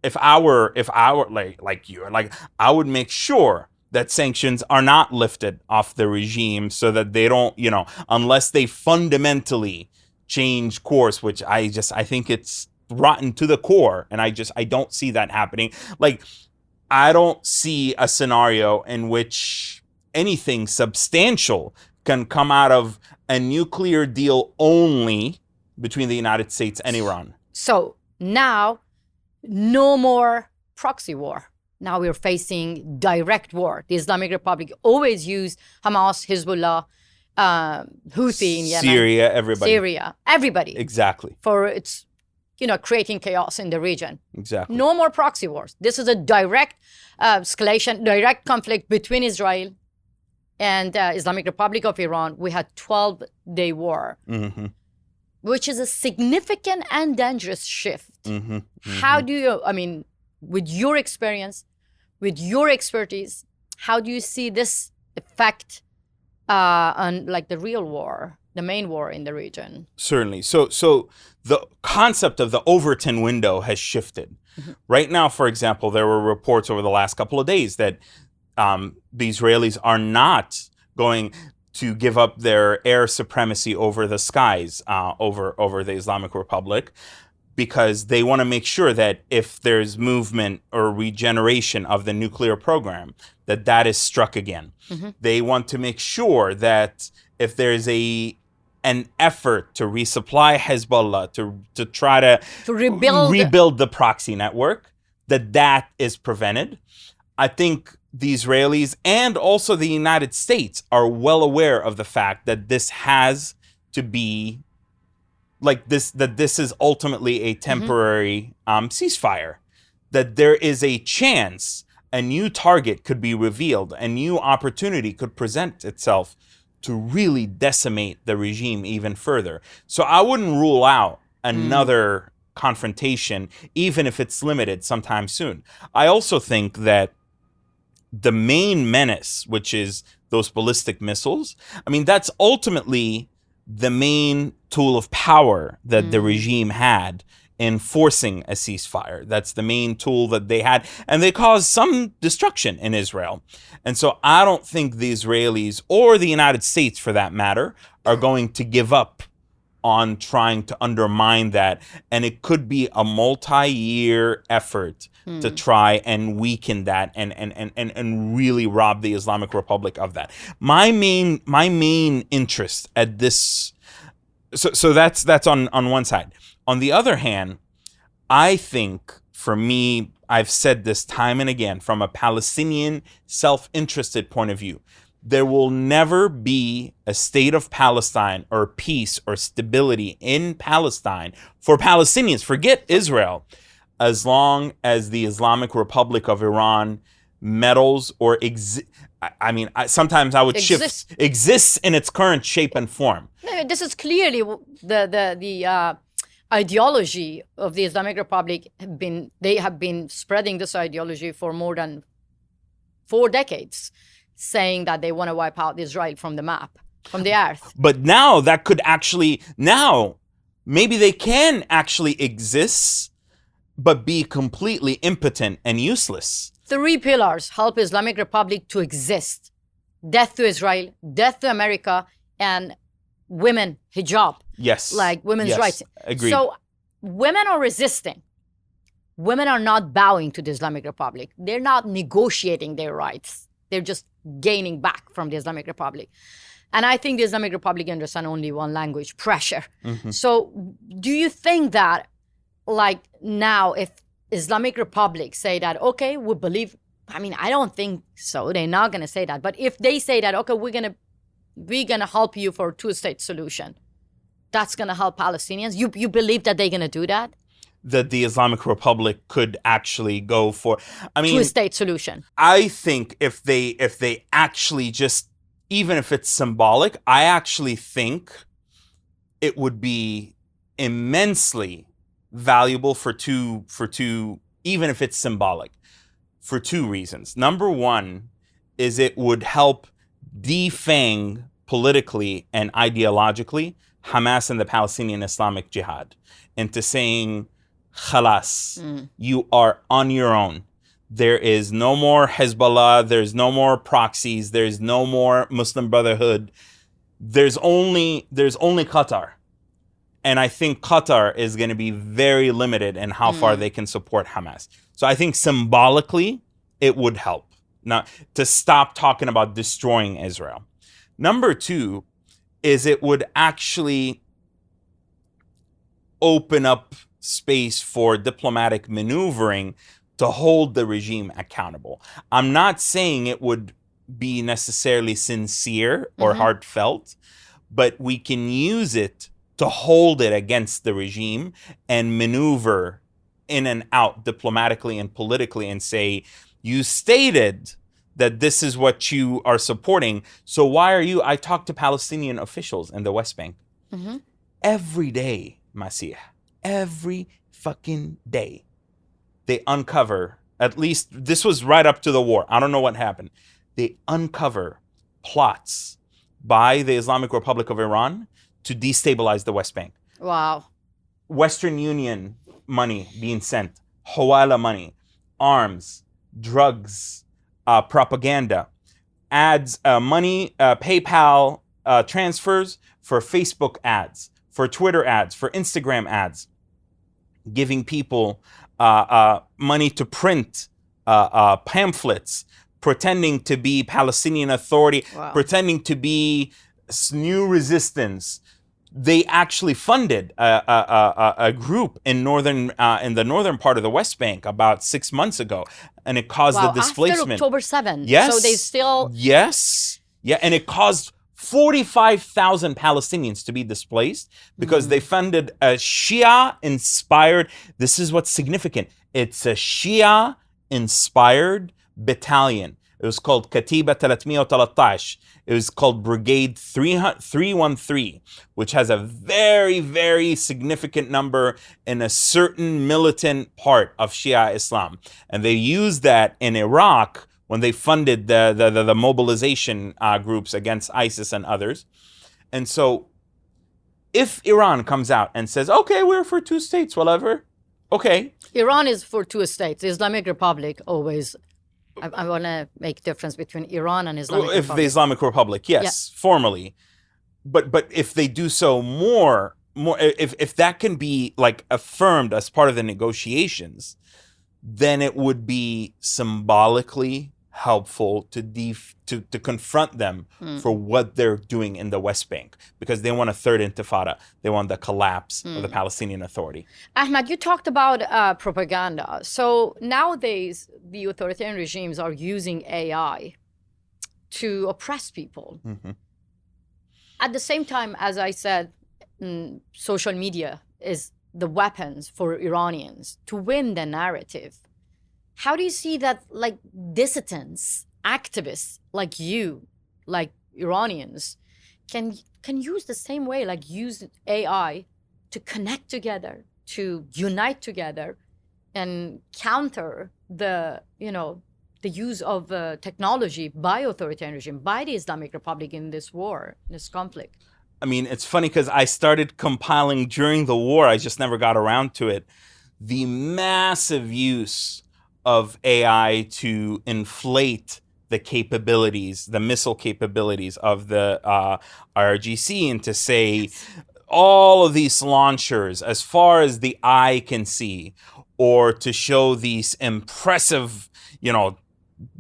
if I were like you, like, I would make sure that sanctions are not lifted off the regime so that they don't, unless they fundamentally change course, which I think it's rotten to the core. And I don't see that happening. Like, I don't see a scenario in which anything substantial can come out of a nuclear deal only between the United States and Iran. So now, no more proxy war. Now we're facing direct war. The Islamic Republic always used Hamas, Hezbollah, Houthi in Yemen. Syria, everybody. Exactly. For its, creating chaos in the region. Exactly. No more proxy wars. This is a direct escalation, direct conflict between Israel and Islamic Republic of Iran. We had 12-day war, which is a significant and dangerous shift. How do you, with your experience, with your expertise, how do you see this effect on like the real war, the main war in the region? Certainly. So the concept of the Overton window has shifted. Right now, for example, there were reports over the last couple of days that the Israelis are not going to give up their air supremacy over the skies, over the Islamic Republic, because they want to make sure that if there's movement or regeneration of the nuclear program, that is struck again. They want to make sure that if there's an effort to resupply Hezbollah, to try to rebuild the proxy network, that is prevented. I think the Israelis and also the United States are well aware of the fact that this has to be like this, that this is ultimately a temporary ceasefire, that there is a chance a new target could be revealed, a new opportunity could present itself to really decimate the regime even further. So I wouldn't rule out another confrontation, even if it's limited sometime soon. I also think that the main menace, which is those ballistic missiles, that's ultimately the main tool of power that the regime had in forcing a ceasefire. That's the main tool that they had, and they caused some destruction in Israel. And so I don't think the Israelis, or the United States for that matter, are going to give up on trying to undermine that. And it could be a multi-year effort to try and weaken that and really rob the Islamic Republic of that. My main interest at this, so that's on one side. On the other hand, I think, for me, I've said this time and again, from a Palestinian self-interested point of view, there will never be a state of Palestine or peace or stability in Palestine for Palestinians, forget Israel, as long as the Islamic Republic of Iran meddles or sometimes I would shift exists in its current shape and form. This is clearly the ideology of the Islamic Republic. They have been spreading this ideology for more than 4 decades, saying that they want to wipe out Israel from the map, from the earth. But now maybe they can actually exist, but be completely impotent and useless. 3 pillars help Islamic Republic to exist: death to Israel, death to America, and women hijab. Yes. Like women's rights. Agreed. So women are resisting. Women are not bowing to the Islamic Republic. They're not negotiating their rights. They're just gaining back from the Islamic Republic. And I think the Islamic Republic understands only one language: pressure. So do you think that, like, now if Islamic Republic say that, okay, we believe, I don't think so. They're not going to say that. But if they say that, okay, we're going to help you for a 2-state solution, that's going to help Palestinians. You believe that they're going to do that? That the Islamic Republic could actually go for, 2-state solution. I think if they actually just, even if it's symbolic, I actually think it would be immensely valuable for two, even if it's symbolic, for 2 reasons. Number one is it would help defang politically and ideologically Hamas and the Palestinian Islamic Jihad into saying, Khalas, you are on your own. There is no more Hezbollah, there's no more proxies, there's no more Muslim Brotherhood. There's only Qatar. And I think Qatar is going to be very limited in how far they can support Hamas. So I think symbolically, it would help now to stop talking about destroying Israel. Number two is it would actually open up space for diplomatic maneuvering to hold the regime accountable. I'm not saying it would be necessarily sincere or heartfelt, but we can use it to hold it against the regime and maneuver in and out diplomatically and politically and say, you stated that this is what you are supporting, so why are you... I talked to Palestinian officials in the West Bank every day, Masih, every fucking day. They uncover, at least this was right up to the war, I don't know what happened, they uncover plots by the Islamic Republic of Iran to destabilize the West Bank. Wow. Western Union money being sent, Hawala money, arms, drugs, propaganda, ads, money, PayPal transfers for Facebook ads, for Twitter ads, for Instagram ads, giving people money to print pamphlets, pretending to be Palestinian Authority, pretending to be new resistance. They actually funded a group in the northern part of the West Bank about 6 months ago, and it caused the displacement. After October 7th. Yes. So they still... Yes. Yeah, and it caused 45,000 Palestinians to be displaced because they funded a Shia-inspired... This is what's significant. It's a Shia-inspired battalion. It was called Katiba 313. It was called Brigade 313, which has a very, very significant number in a certain militant part of Shia Islam. And they used that in Iraq when they funded the mobilization groups against ISIS and others. And so if Iran comes out and says, okay, we're for two states, whatever, okay. Iran is for two states. The Islamic Republic always... I want to make difference between Iran and Islamic Republic. If the Islamic Republic, yes, formally. But if they do so more, if that can be like affirmed as part of the negotiations, then it would be symbolically helpful to confront them for what they're doing in the West Bank, because they want a third Intifada. They want the collapse of the Palestinian Authority. Ahmed, you talked about propaganda. So nowadays, the authoritarian regimes are using AI to oppress people. At the same time, as I said, social media is the weapons for Iranians to win the narrative. How do you see that, like, dissidents, activists like you, like Iranians, can use the same way, like use AI to connect together, to unite together, and counter the use of technology by authoritarian regime, by the Islamic Republic in this war, in this conflict? I mean, it's funny because I started compiling during the war. I just never got around to it. The massive use of AI to inflate the capabilities, the missile capabilities of the IRGC, and to say all of these launchers as far as the eye can see, or to show these impressive,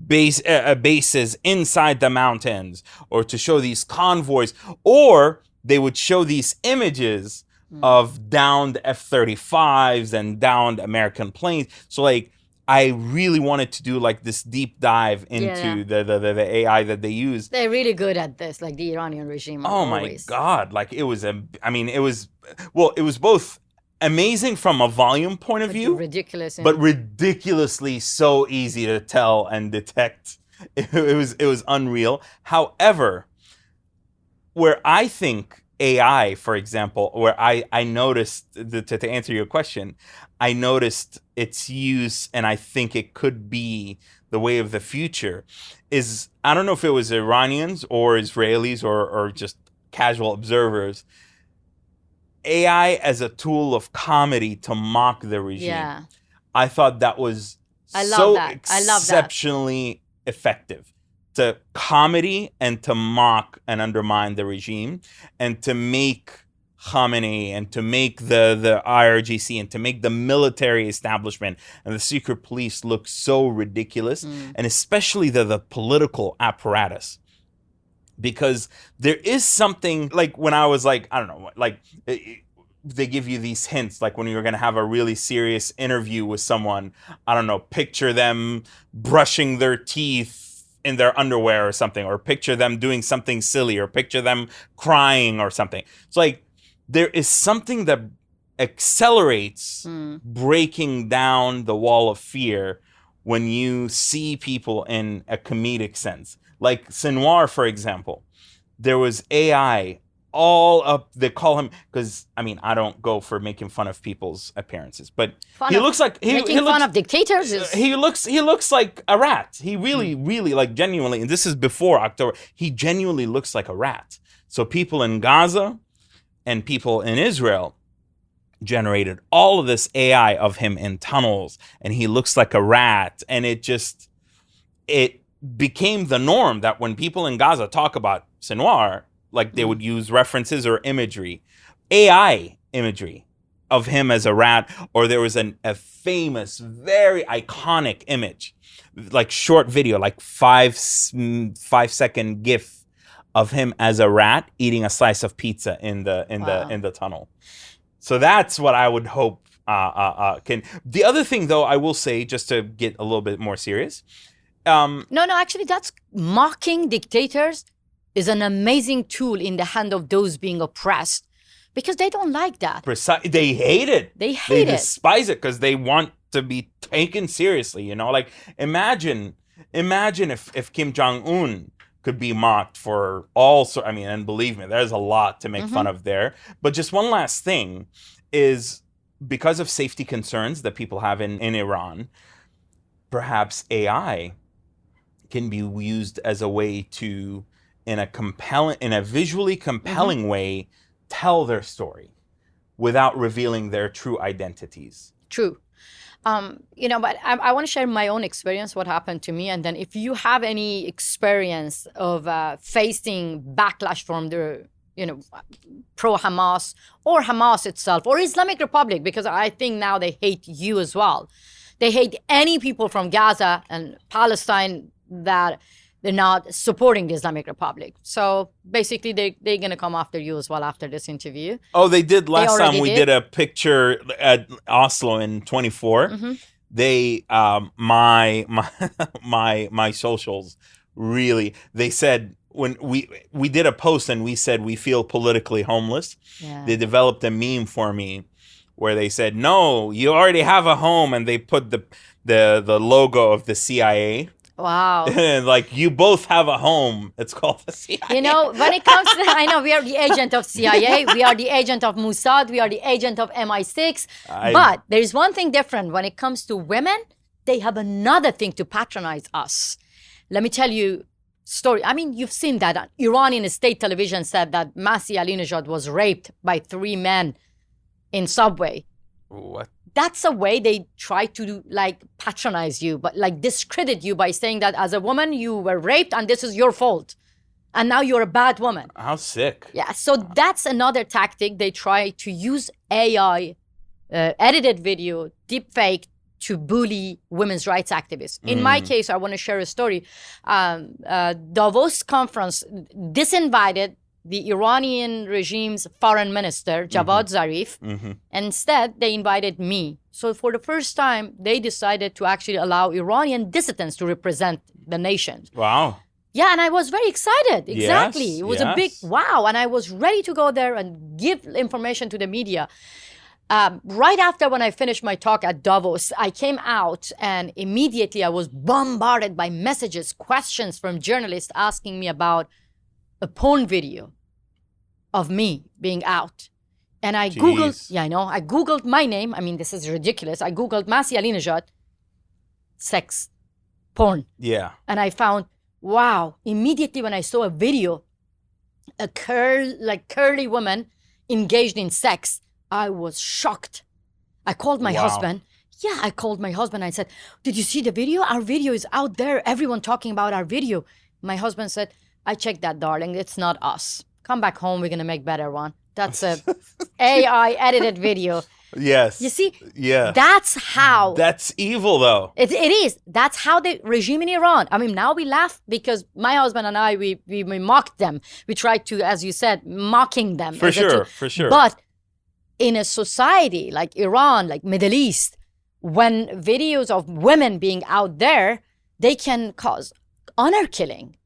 bases inside the mountains, or to show these convoys, or they would show these images of downed F-35s and downed American planes. So like, I really wanted to do like this deep dive into the AI that they use. They're really good at this, like the Iranian regime. Oh my God. Like it was both amazing from a volume point of view, ridiculous, but ridiculously so easy to tell and detect. It was unreal. However, where I think AI, for example, where I noticed, to answer your question, I noticed its use, and I think it could be the way of the future, is, I don't know if it was Iranians or Israelis or just casual observers, AI as a tool of comedy to mock the regime. Yeah. I thought that was exceptionally effective. To comedy and to mock and undermine the regime, and to make Khamenei and to make the IRGC and to make the military establishment and the secret police look so ridiculous, and especially the political apparatus. Because there is something, like when I was like, I don't know, like they give you these hints, like when you're going to have a really serious interview with someone, I don't know, picture them brushing their teeth in their underwear or something, or picture them doing something silly, or picture them crying or something. It's like there is something that accelerates breaking down the wall of fear when you see people in a comedic sense. Like Sinwar, for example, there was AI all up. They call him, because I mean, I don't go for making fun of people's appearances, but he looks like making fun of dictators. He looks like a rat. He really, like genuinely, and this is before October. He genuinely looks like a rat. So people in Gaza and people in Israel generated all of this AI of him in tunnels, and he looks like a rat, and it became the norm that when people in Gaza talk about Sinwar, like they would use references or imagery, AI imagery of him as a rat. Or there was a famous, very iconic image, like short video, like 5-second GIF of him as a rat eating a slice of pizza in the tunnel. So that's what I would hope can. The other thing, though, I will say, just to get a little bit more serious. No, actually, that's mocking dictators is an amazing tool in the hand of those being oppressed, because they don't like that. They hate it. They despise it because they want to be taken seriously. You know, like imagine if Kim Jong-un could be mocked for all sorts. I mean, and believe me, there's a lot to make fun of there. But just one last thing is, because of safety concerns that people have in Iran, perhaps AI can be used as a way to, in a visually compelling way, tell their story without revealing their true identities. True. But I want to share my own experience, what happened to me. And then if you have any experience of facing backlash from the, pro-Hamas or Hamas itself or Islamic Republic, because I think now they hate you as well. They hate any people from Gaza and Palestine that they're not supporting the Islamic Republic. So basically, they're going to come after you as well after this interview. Oh, they did last time we did a picture at Oslo in 24. They, my socials really, they said, when we did a post and we said we feel politically homeless, they developed a meme for me where they said, no, you already have a home, and they put the logo of the CIA. Wow. Like, you both have a home. It's called the CIA. When it comes to, I know we are the agent of CIA, we are the agent of Mossad, we are the agent of MI6. But there's one thing different. When it comes to women, they have another thing to patronize us. Let me tell you story. I mean, you've seen that. Iranian state television said that Masih Alinejad was raped by 3 men in subway. What? That's a way they try to patronize you, but discredit you by saying that as a woman you were raped and this is your fault, and now you're a bad woman. How sick. Yeah, so that's another tactic. They try to use AI, edited video, deep fake, to bully women's rights activists. In my case, I want to share a story. Davos conference disinvited the Iranian regime's foreign minister, Javad Zarif. Instead, they invited me. So for the first time, they decided to actually allow Iranian dissidents to represent the nation. Wow. Yeah, and I was very excited. Exactly. Yes, it was a big wow. And I was ready to go there and give information to the media. Right after when I finished my talk at Davos, I came out and immediately I was bombarded by messages, questions from journalists asking me about a porn video of me being out. And I Googled, I Googled my name. I mean, this is ridiculous. I Googled Masih Alinejad, sex, porn. Yeah. And I found, wow, immediately when I saw a video, a curly woman engaged in sex, I was shocked. I called my husband. Yeah, I called my husband. I said, did you see the video? Our video is out there. Everyone talking about our video. My husband said, I checked that, darling. It's not us. Come back home. We're going to make better one. That's a AI edited video. Yes. You see? Yeah. That's how. That's evil, though. It is. That's how the regime in Iran. I mean, now we laugh because my husband and I, we mocked them. We tried to, as you said, mocking them. For sure. But in a society like Iran, like Middle East, when videos of women being out there, they can cause honor killing.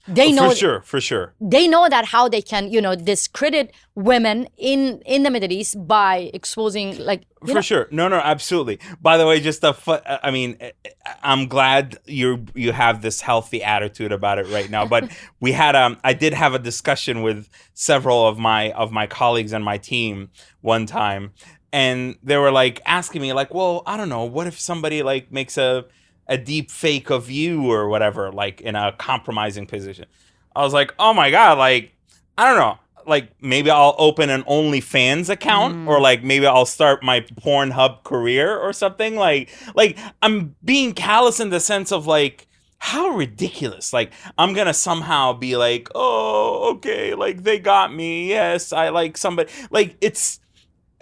They know for sure. They know that how they can, discredit women in the Middle East by exposing, Sure. No, absolutely. By the way, I mean, I'm glad you have this healthy attitude about it right now. But I did have a discussion with several of my colleagues on my team one time, and they were like asking me like, well, I don't know, what if somebody like makes a deep fake of you or whatever, like in a compromising position. I was like, oh my God, like, I don't know, like maybe I'll open an OnlyFans account or like maybe I'll start my Pornhub career or something. Like I'm being callous in the sense of like, how ridiculous. Like I'm going to somehow be like, oh, okay, like they got me. Yes, I like somebody. Like it's,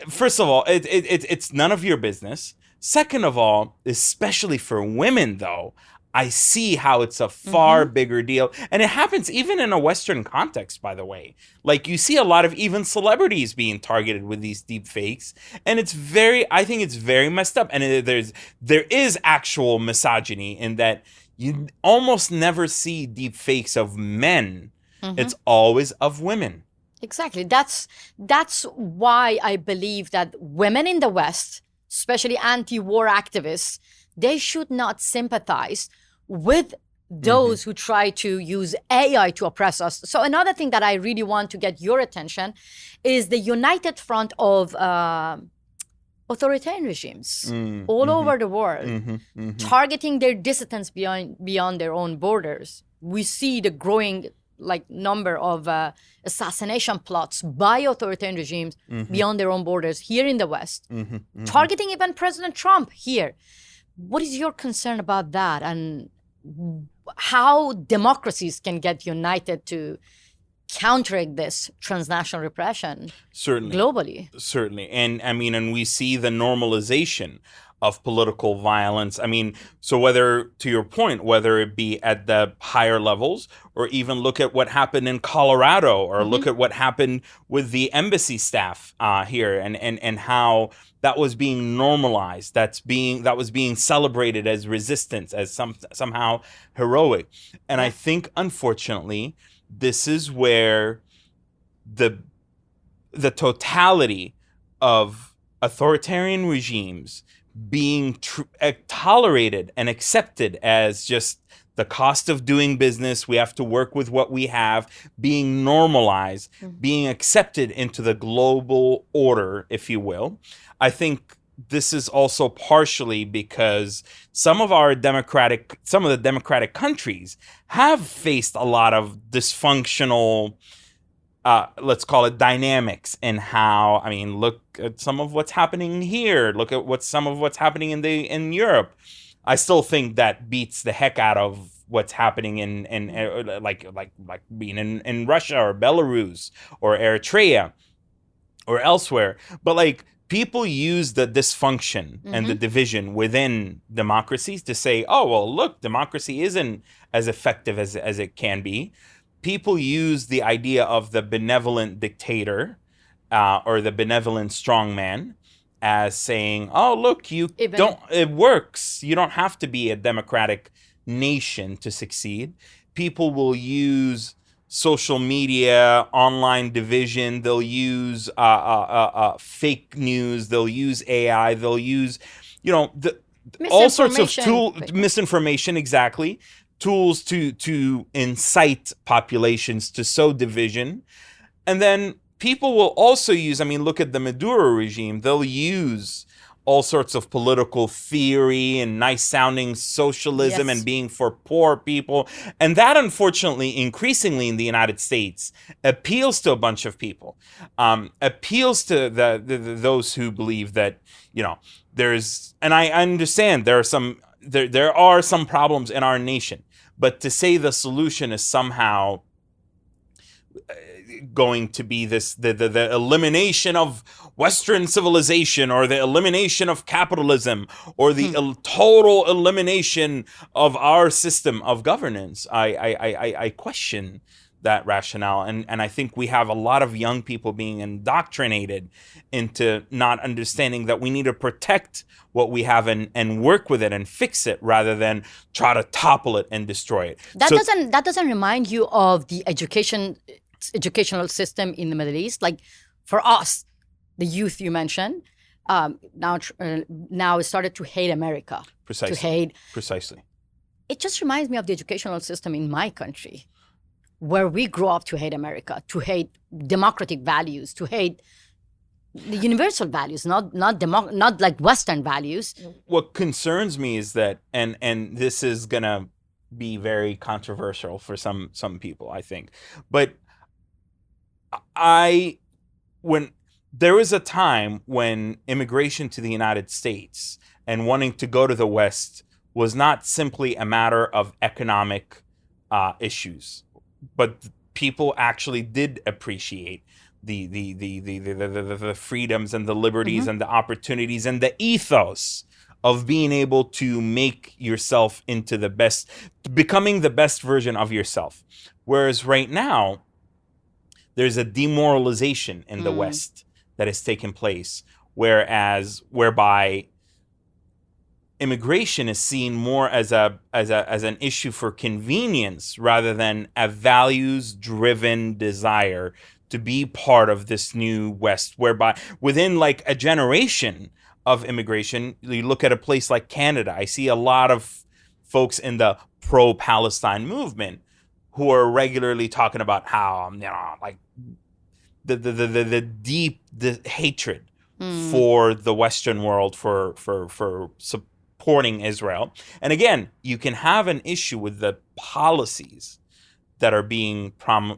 first of all, it's none of your business. Second of all, especially for women, though, I see how it's a far bigger deal. And it happens even in a Western context, by the way. Like you see a lot of even celebrities being targeted with these deep fakes. And I think it's very messed up. And there is actual misogyny in that you almost never see deep fakes of men. It's always of women. Exactly. That's why I believe that women in the West, especially anti-war activists, they should not sympathize with those who try to use AI to oppress us. So another thing that I really want to get your attention is the united front of authoritarian regimes all over the world, targeting their dissidents beyond their own borders. We see the growing number of assassination plots by authoritarian regimes beyond their own borders here in the West, targeting even President Trump here. What is your concern about that, and how democracies can get united to counteract this transnational repression? Certainly. Globally. Certainly. And I mean, and we see the normalization of political violence. I mean, so whether, to your point, whether it be at the higher levels or even look at what happened in Colorado or look at what happened with the embassy staff here and how that was being normalized, that was being celebrated as resistance, as somehow heroic. And I think, unfortunately, this is where the totality of authoritarian regimes being tolerated and accepted as just the cost of doing business, we have to work with what we have, being normalized, being accepted into the global order, if you will. I think this is also partially because some of the democratic countries have faced a lot of dysfunctional, let's call it, dynamics in how, I mean, look at some of what's happening here. Look at some of what's happening in Europe. I still think that beats the heck out of what's happening in like being in Russia or Belarus or Eritrea or elsewhere. But like, people use the dysfunction and the division within democracies to say, oh, well, look, democracy isn't as effective as it can be. People use the idea of the benevolent dictator or the benevolent strongman as saying, oh, look, it works. You don't have to be a democratic nation to succeed. People will use social media, online division. They'll use fake news. They'll use AI. They'll use, all sorts of misinformation, exactly. Tools to incite populations to sow division. And then people will also use, I mean, look at the Maduro regime. They'll use all sorts of political theory and nice sounding socialism and being for poor people. And that, unfortunately, increasingly in the United States, appeals to a bunch of people, appeals to those who believe that, there's, and I understand there are some problems in our nation, but to say the solution is somehow going to be this the elimination of Western civilization, or the elimination of capitalism, or the total elimination of our system of governance. I question that rationale, and I think we have a lot of young people being indoctrinated into not understanding that we need to protect what we have and work with it and fix it, rather than try to topple it and destroy it. That doesn't remind you of the educational system in the Middle East? Like, for us, the youth you mentioned, now started to hate America. Precisely. It just reminds me of the educational system in my country, where we grew up to hate America, to hate democratic values, to hate the universal values, not like Western values. What concerns me is that, and this is gonna be very controversial for some people, I think, but when there was a time when immigration to the United States and wanting to go to the West was not simply a matter of economic issues, but people actually did appreciate the freedoms and the liberties and the opportunities and the ethos of being able to make yourself into the best, becoming the best version of yourself. Whereas right now, there's a demoralization in the West that has taken place, whereby immigration is seen more as an issue for convenience, rather than a values-driven desire to be part of this new West, whereby within like a generation of immigration, you look at a place like Canada, I see a lot of folks in the pro-Palestine movement who are regularly talking about how, like the deep hatred for the Western world, for supporting Israel. And again, you can have an issue with the policies that are being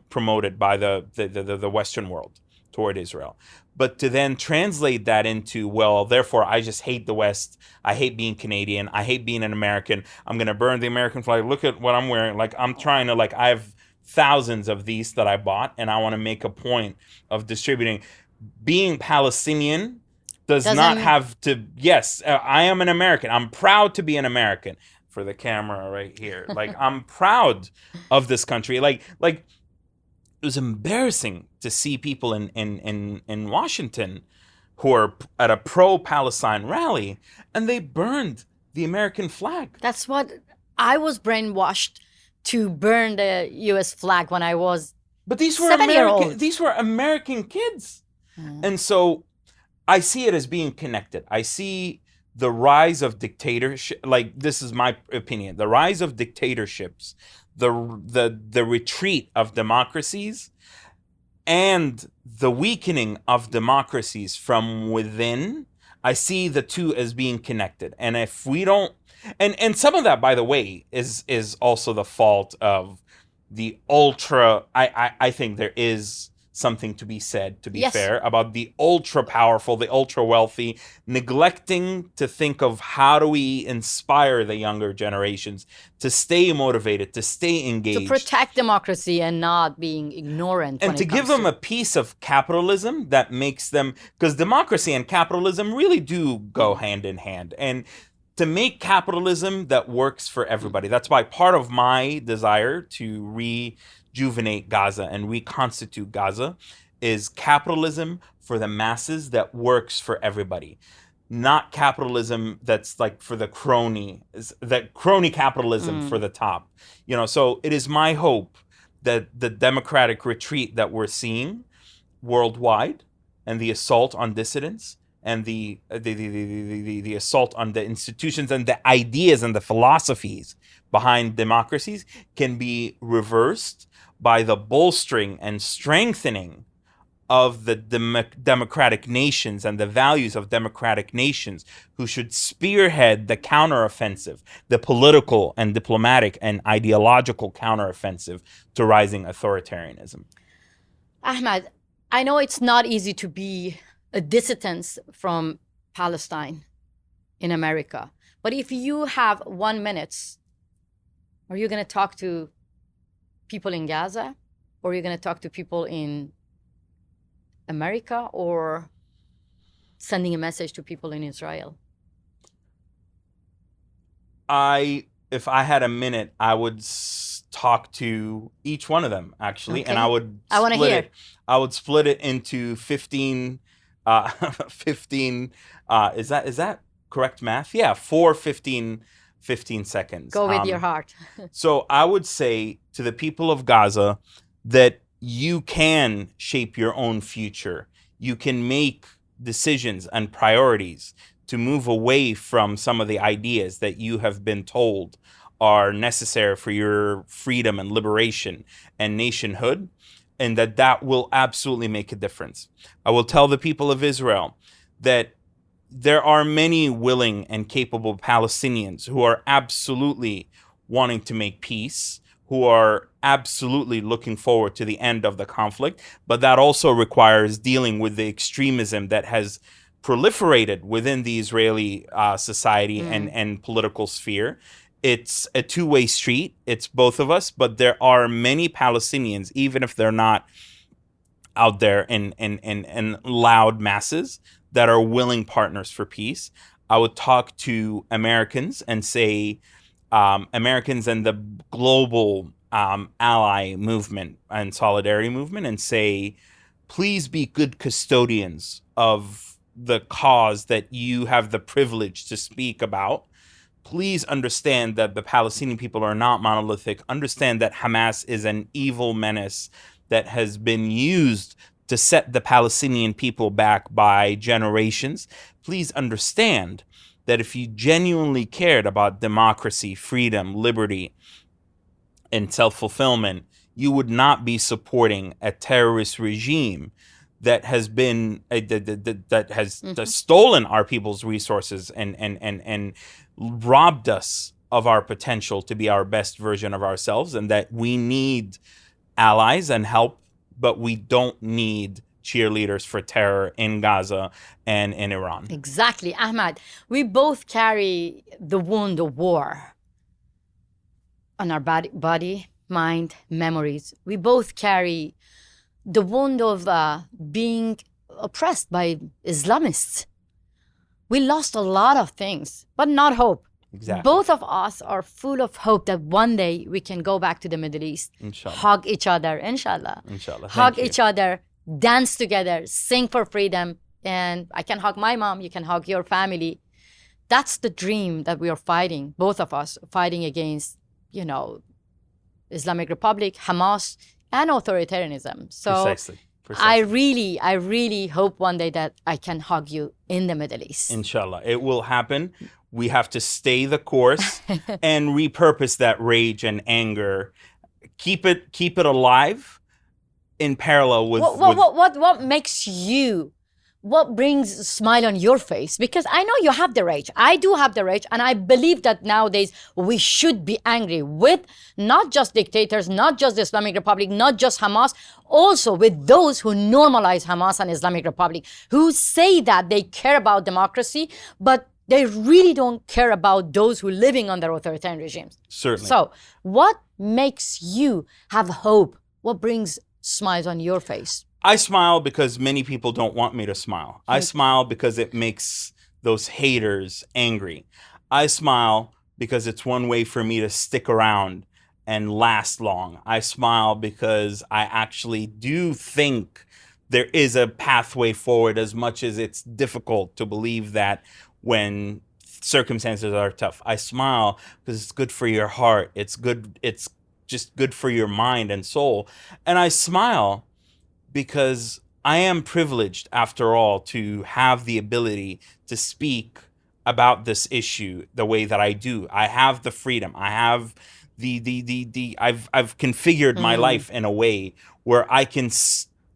promoted by the Western world toward Israel. But to then translate that into, well, therefore I just hate the West. I hate being Canadian. I hate being an American. I'm going to burn the American flag. Look at what I'm wearing. Like, I'm trying to, like, I have thousands of these that I bought, and I want to make a point of distributing. Being Palestinian doesn't not have to, yes, I am an American. I'm proud to be an American. For the camera right here. Like, I'm proud of this country. Like it was embarrassing to see people in Washington who are at a pro-Palestine rally, and they burned the American flag. That's what I was brainwashed to burn the U.S. flag when I was. But these were American kids, and so I see it as being connected. I see the rise of dictatorship, like, this is my opinion, the rise of dictatorships, the retreat of democracies, and the weakening of democracies from within. I see the two as being connected. And if we don't, and some of that, by the way, is also the fault of the ultra, I think there is something to be said, to be fair, about the ultra powerful, the ultra wealthy, neglecting to think of how do we inspire the younger generations to stay motivated, to stay engaged, to protect democracy and not being ignorant, and to give them a piece of capitalism that makes them, because democracy and capitalism really do go hand in hand, and to make capitalism that works for everybody. That's why part of my desire to rejuvenate Gaza and reconstitute Gaza is capitalism for the masses that works for everybody, not capitalism that's like for the crony capitalism for the top. So it is my hope that the democratic retreat that we're seeing worldwide, and the assault on dissidents, and the assault on the institutions and the ideas and the philosophies behind democracies can be reversed by the bolstering and strengthening of the democratic nations and the values of democratic nations, who should spearhead the counteroffensive, the political and diplomatic and ideological counteroffensive to rising authoritarianism. Ahmed, I know it's not easy to be a dissident from Palestine in America, but if you have 1 minute, are you going to talk to people in Gaza? or you're going to talk to people in America, or sending a message to people in Israel? If I had a minute, I would talk to each one of them, actually, Okay. and I would I wanna split hear. it. I would split it into 15, 15. Is that correct math? Yeah, 15 seconds. Go with your heart. So I would say to the people of Gaza that you can shape your own future. You can make decisions and priorities to move away from some of the ideas that you have been told are necessary for your freedom and liberation and nationhood, and that will absolutely make a difference. I will tell the people of Israel that there are many willing and capable Palestinians who are absolutely wanting to make peace, who are absolutely looking forward to the end of the conflict, but that also requires dealing with the extremism that has proliferated within the Israeli society and political sphere. It's a two-way street. It's both of us, but there are many Palestinians, even if they're not out there in loud masses, that are willing partners for peace. I would talk to Americans and say, Americans and the global ally movement and solidarity movement, and say, please be good custodians of the cause that you have the privilege to speak about. Please understand that the Palestinian people are not monolithic. Understand that Hamas is an evil menace that has been used to set the Palestinian people back by generations. Please understand that if you genuinely cared about democracy, freedom, liberty, and self-fulfillment, you would not be supporting a terrorist regime that has been that has stolen our people's resources and robbed us of our potential to be our best version of ourselves, and that we need allies and help, but we don't need cheerleaders for terror in Gaza and in Iran. Exactly, Ahmed. We both carry the wound of war on our body, mind, memories. We both carry the wound of being oppressed by Islamists. We lost a lot of things, but not hope. Exactly. Both of us are full of hope that one day we can go back to the Middle East, Inshallah. hug each other, inshallah. Inshallah. Hug each other, dance together, sing for freedom. And I can hug my mom, you can hug your family. That's the dream that we are fighting, both of us, fighting against, Islamic Republic, Hamas, and authoritarianism. So Precisely. I really hope one day that I can hug you in the Middle East. Inshallah. It will happen. We have to stay the course and repurpose that rage and anger. Keep it alive in parallel with what makes you, what brings a smile on your face? Because I know you have the rage. I do have the rage, and I believe that nowadays we should be angry with not just dictators, not just the Islamic Republic, not just Hamas, also with those who normalize Hamas and Islamic Republic, who say that they care about democracy, but they really don't care about those who are living under authoritarian regimes. Certainly. So what makes you have hope? What brings smiles on your face? I smile because many people don't want me to smile. I smile because it makes those haters angry. I smile because it's one way for me to stick around and last long. I smile because I actually do think there is a pathway forward, as much as it's difficult to believe that when circumstances are tough. I smile because it's good for your heart. It's just good for your mind and soul. And I smile because I am privileged, after all, to have the ability to speak about this issue the way that I do. I have the freedom. I have I've configured my life in a way where I can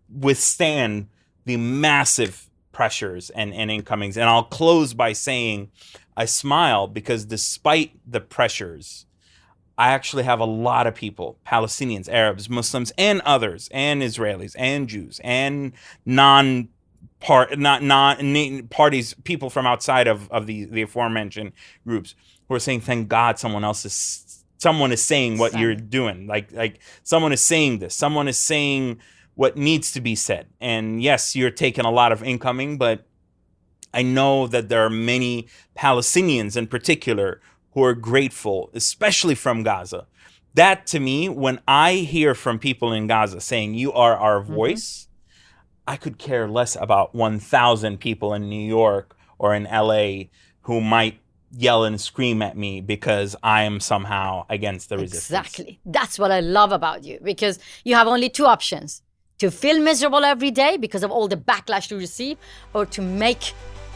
withstand the massive pressures and incomings. And I'll close by saying I smile because despite the pressures, I actually have a lot of people, Palestinians, Arabs, Muslims, and others, and Israelis, and Jews, and parties, people from outside of the aforementioned groups, who are saying, thank God someone else is someone is saying what you're doing. Like someone is saying this. Someone is saying what needs to be said. And yes, you're taking a lot of incoming, but I know that there are many Palestinians in particular who are grateful, especially from Gaza. That, to me, when I hear from people in Gaza saying, you are our voice, I could care less about 1,000 people in New York or in LA who might yell and scream at me because I am somehow against the resistance. Exactly. That's what I love about you, because you have only two options: to feel miserable every day because of all the backlash you receive, or to make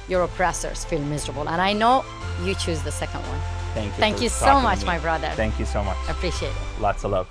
your oppressors feel miserable. And I know you choose the second one. Thank you. Thank you so much, my brother. Thank you so much. Appreciate it. Lots of love.